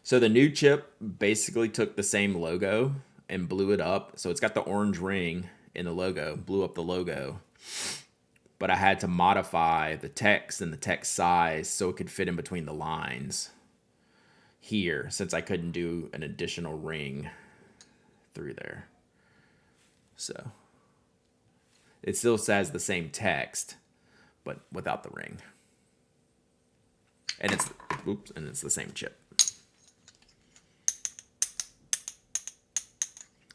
So the new chip basically took the same logo and blew it up. So it's got the orange ring in the logo, blew up the logo. But I had to modify the text and the text size so it could fit in between the lines here, since I couldn't do an additional ring through there. So it still says the same text, but without the ring. And it's the same chip.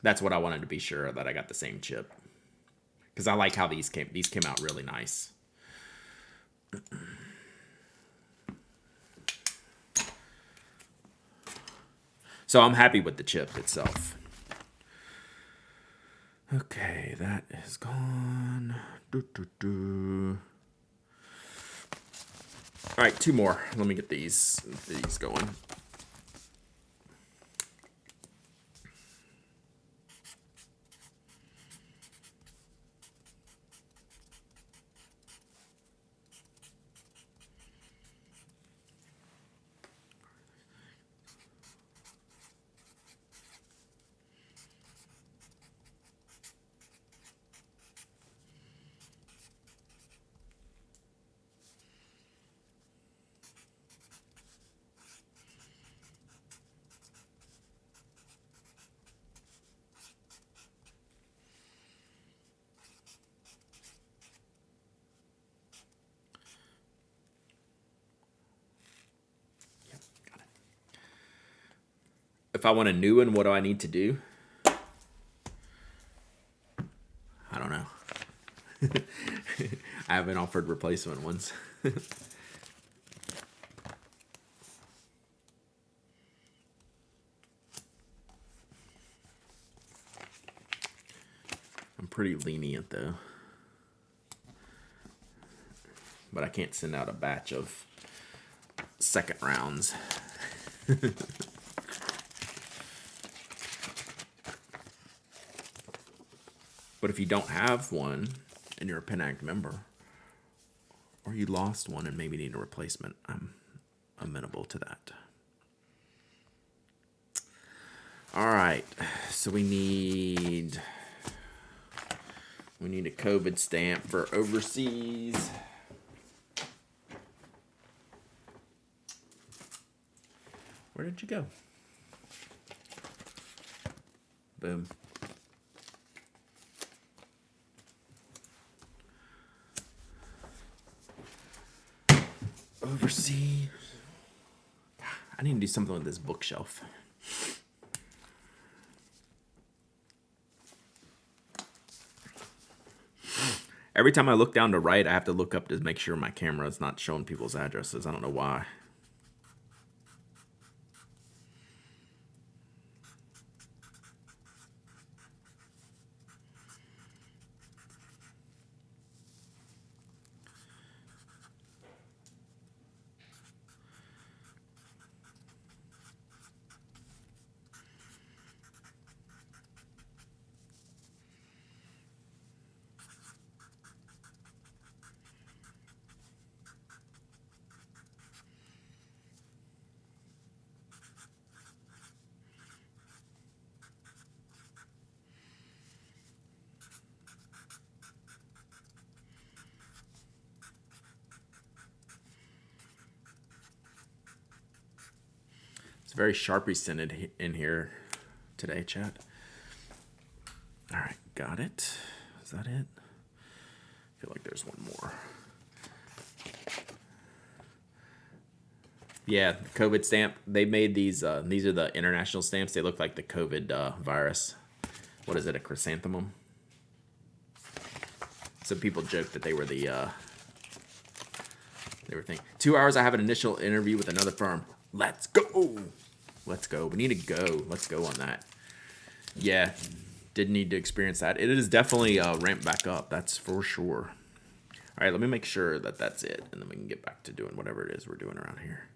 That's what I wanted to be sure that I got the same chip. Because I like how these came out really nice. So I'm happy with the chip itself. Okay, that is gone. All right, 2 more. Let me get these going. If I want a new one, what do I need to do? I don't know. I haven't offered replacement ones. I'm pretty lenient though. But I can't send out a batch of second rounds. But if you don't have one and you're a PenAct member, or you lost one and maybe need a replacement, I'm amenable to that. All right, so we need a COVID stamp for overseas. Where did you go? Boom. Overseas. I need to do something with this bookshelf. Every time I look down to write, I have to look up to make sure my camera is not showing people's addresses. I don't know why. It's very Sharpie scented in here today, chat. All right, got it. Is that it? I feel like there's one more. Yeah, COVID stamp. They made these. These are the international stamps. They look like the COVID virus. What is it? A chrysanthemum. So people joke that they were the. They were thinking 2 hours. I have an initial interview with another firm. Let's go. Let's go. We need to go. Let's go on that. Yeah, did need to experience that. It is definitely ramped back up. That's for sure. All right, let me make sure that that's it, and then we can get back to doing whatever it is we're doing around here.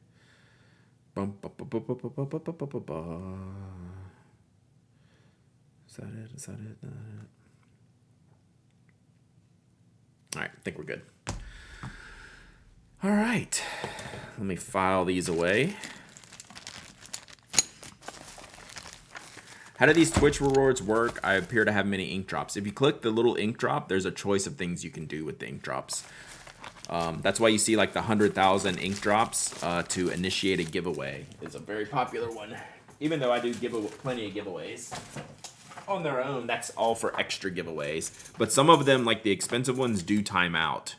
Is that it? Is that it? All right, I think we're good. All right, let me file these away. How do these Twitch rewards work? I appear to have many ink drops. If you click the little ink drop, there's a choice of things you can do with the ink drops. That's why you see like the 100,000 ink drops to initiate a giveaway. It's a very popular one. Even though I do plenty of giveaways on their own, that's all for extra giveaways. But some of them, like the expensive ones, do time out.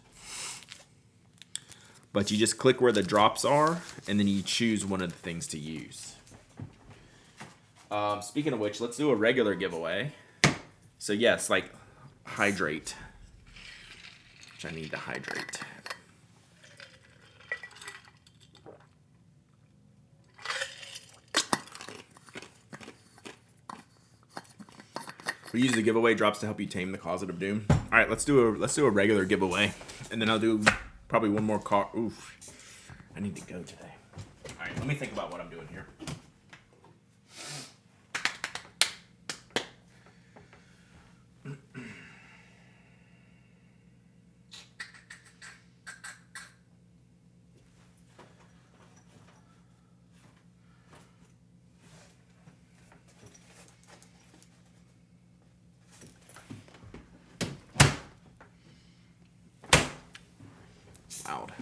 But you just click where the drops are, and then you choose one of the things to use. Speaking of which, let's do a regular giveaway. So yes, like hydrate, which I need to hydrate. We use the giveaway drops to help you tame the Closet of Doom. All right, let's do a regular giveaway, and then I'll do probably one more car. Oof, I need to go today. All right, let me think about what I'm doing here. Loud.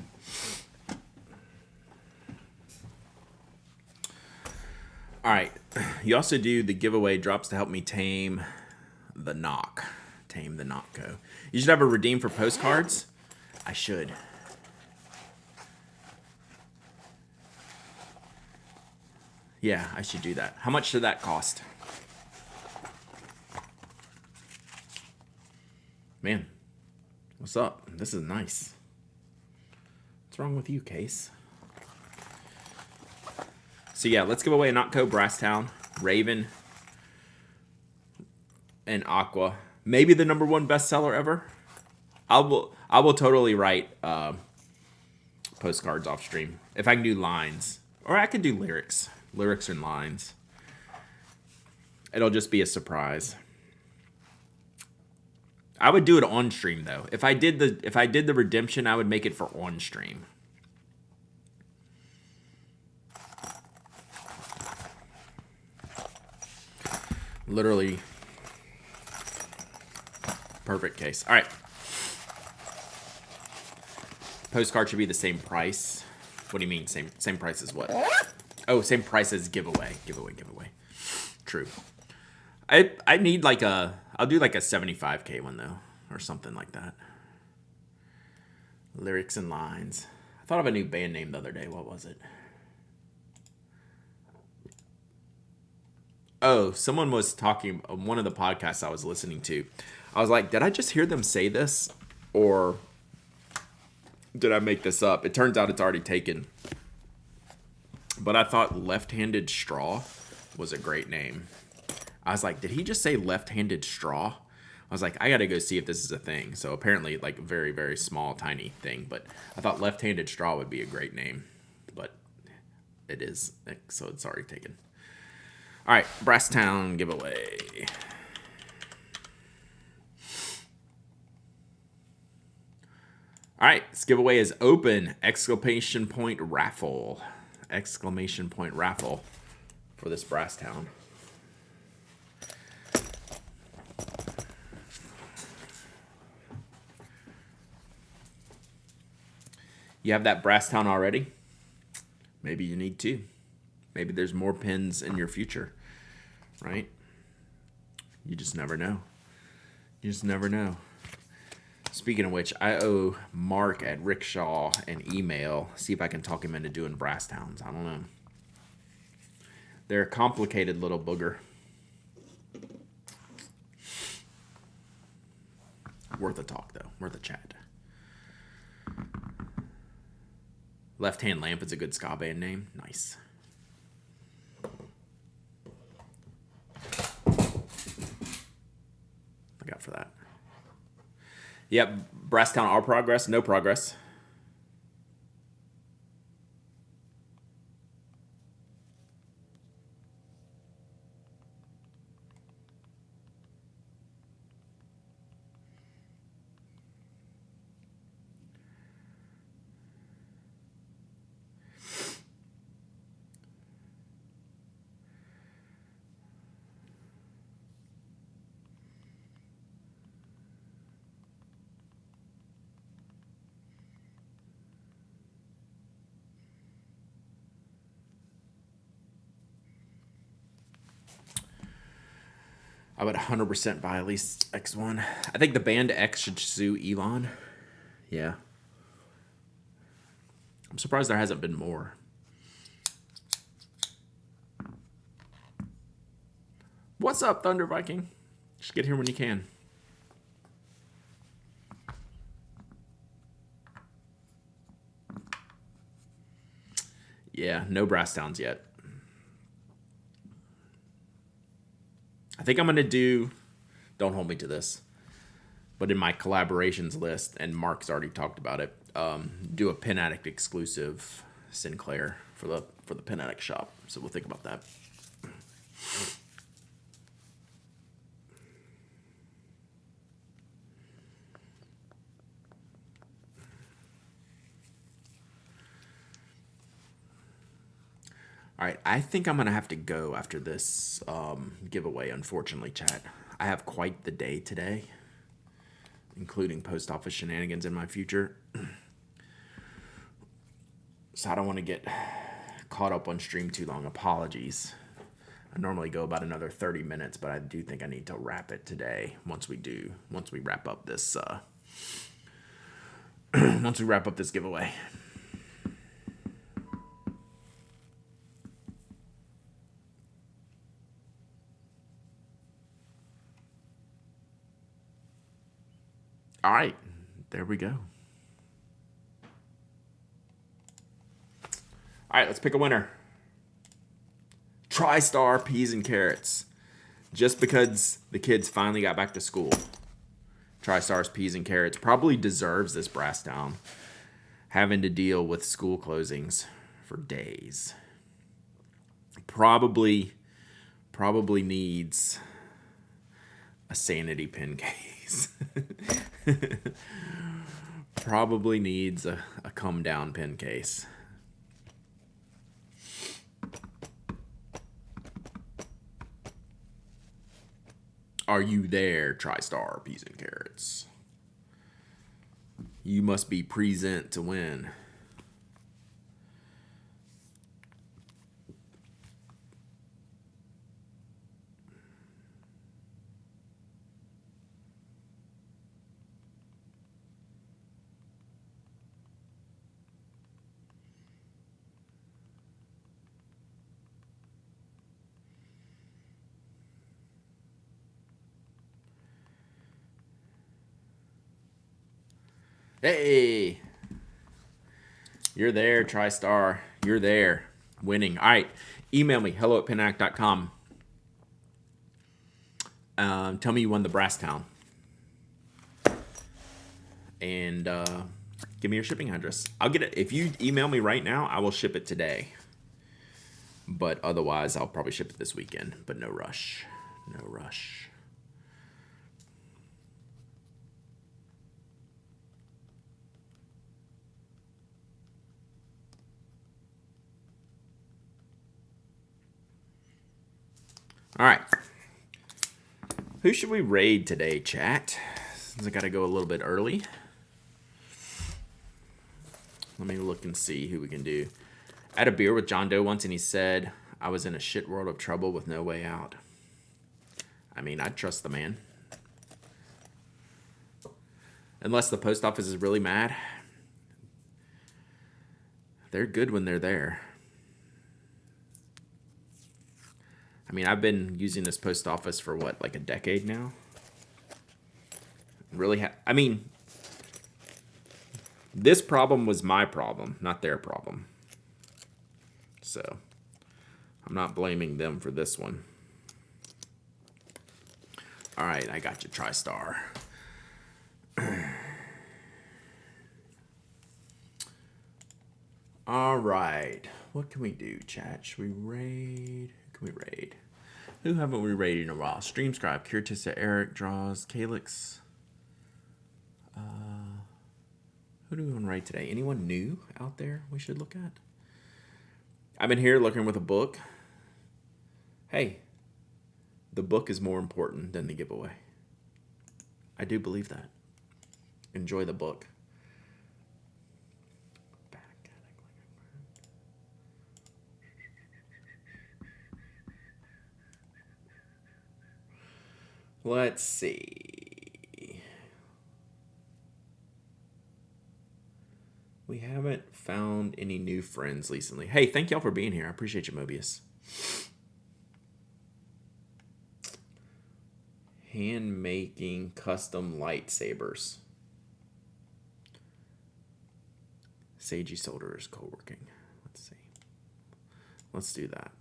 All right, you also do the giveaway drops to help me tame the knock. Tame the Knockco. You should have a redeem for postcards. I should. Yeah, I should do that. How much did that cost? Man, what's up? This is nice. What's wrong with you, Case? So yeah, let's give away a Knockco, Brasstown, Raven, and Aqua. Maybe the #1 bestseller ever. I will totally write postcards off stream if I can do lines, or I could do lyrics and lines. It'll just be a surprise. I would do it on stream though. If I did the redemption, I would make it for on stream. Literally perfect case. All right. Postcard should be the same price. What do you mean same price as what? Oh, same price as giveaway. Giveaway. True. I need like I'll do like a 75K one though, or something like that. Lyrics and lines. I thought of a new band name the other day. What was it? Oh, someone was talking on one of the podcasts I was listening to. I was like, did I just hear them say this? Or did I make this up? It turns out it's already taken. But I thought Left-Handed Straw was a great name. I was like, did he just say Left-Handed Straw? I was like, I got to go see if this is a thing. So apparently like a very, very small, tiny thing. But I thought Left-Handed Straw would be a great name. But it is. So it's already taken. All right, Brasstown giveaway. All right, this giveaway is open! Exclamation point raffle. Exclamation point raffle for this Brasstown. You have that Brasstown already? Maybe you need two. Maybe there's more pins in your future, right? You just never know. You just never know. Speaking of which, I owe Mark at Rickshaw an email. See if I can talk him into doing Brasstowns. I don't know. They're a complicated little booger. Worth a talk, though. Worth a chat. Left Hand Lamp is a good ska band name. Nice. I got for that. Yep, Brasstown, all progress, no progress. I would 100% buy at least X1. I think the band X should sue Elon. Yeah. I'm surprised there hasn't been more. What's up, Thunder Viking? Just get here when you can. Yeah, no brass towns yet. I think I'm going to do, don't hold me to this, but in my collaborations list, and Mark's already talked about it, do a Pen Addict exclusive Sinclair for the Pen Addict shop. So we'll think about that. All right, I think I'm going to have to go after this giveaway, unfortunately, chat. I have quite the day today, including post office shenanigans in my future. So I don't want to get caught up on stream too long. Apologies. I normally go about another 30 minutes, but I do think I need to wrap it today once we wrap up this once we wrap up this giveaway. All right, there we go. All right, let's pick a winner. TriStar Peas and Carrots. Just because the kids finally got back to school. TriStar's Peas and Carrots probably deserves this brass down. Having to deal with school closings for days. Probably needs a sanity pin case. Probably needs a come down pin case. Are you there, TriStar Peas and Carrots? You must be present to win. Hey, you're there, TriStar. You're there, winning. All right, email me, hello@penaddict.com. Tell me you won the brass town. And give me your shipping address. I'll get it. If you email me right now, I will ship it today. But otherwise, I'll probably ship it this weekend. But no rush. No rush. All right. Who should we raid today, chat? Since I got to go a little bit early. Let me look and see who we can do. I had a beer with John Doe once, and he said I was in a shit world of trouble with no way out. I mean, I'd trust the man. Unless the post office is really mad. They're good when they're there. I mean, I've been using this post office for what, like a decade now? Really, I mean, this problem was my problem, not their problem. So, I'm not blaming them for this one. All right, I got you, TriStar. All right, what can we do, chat? Should we raid? Who can we raid? Who haven't we raided in a while? Streamscribe, Kirtissa, Eric, Draws, Calyx. Who do we want to raid today? Anyone new out there we should look at? I've been here looking with a book. Hey, the book is more important than the giveaway. I do believe that. Enjoy the book. Let's see. We haven't found found any new friends recently. Hey, thank y'all for being here. I appreciate you, Mobius. Hand making custom lightsabers. Seiji Solder is co-working. Let's see. Let's do that.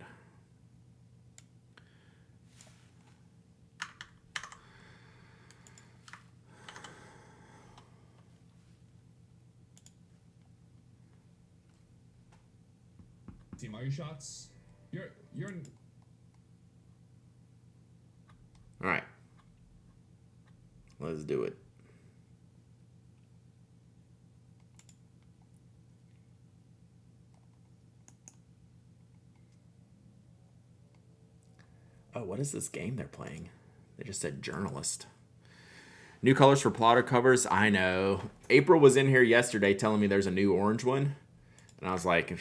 Team, are you shots? You're. All right. Let's do it. Oh, what is this game they're playing? They just said journalist. New colors for plotter covers. I know. April was in here yesterday telling me there's a new orange one, and I was like,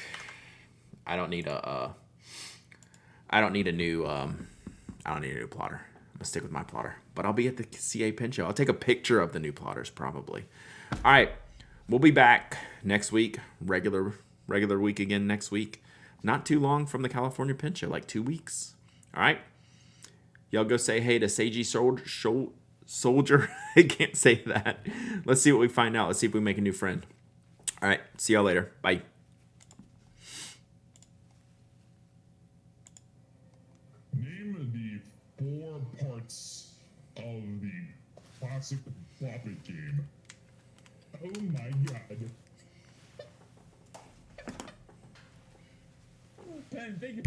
I don't need a new plotter. I'm gonna stick with my plotter, but I'll be at the CA Pen Show. I'll take a picture of the new plotters probably. All right, we'll be back next week. Regular week again next week. Not too long from the California Pen Show, like 2 weeks. All right, y'all go say hey to Seiji Soldier. I can't say that. Let's see what we find out. Let's see if we make a new friend. All right, see y'all later. Bye. Name the 4 parts of the classic Flop-It game. Oh my god. Pen, thank you.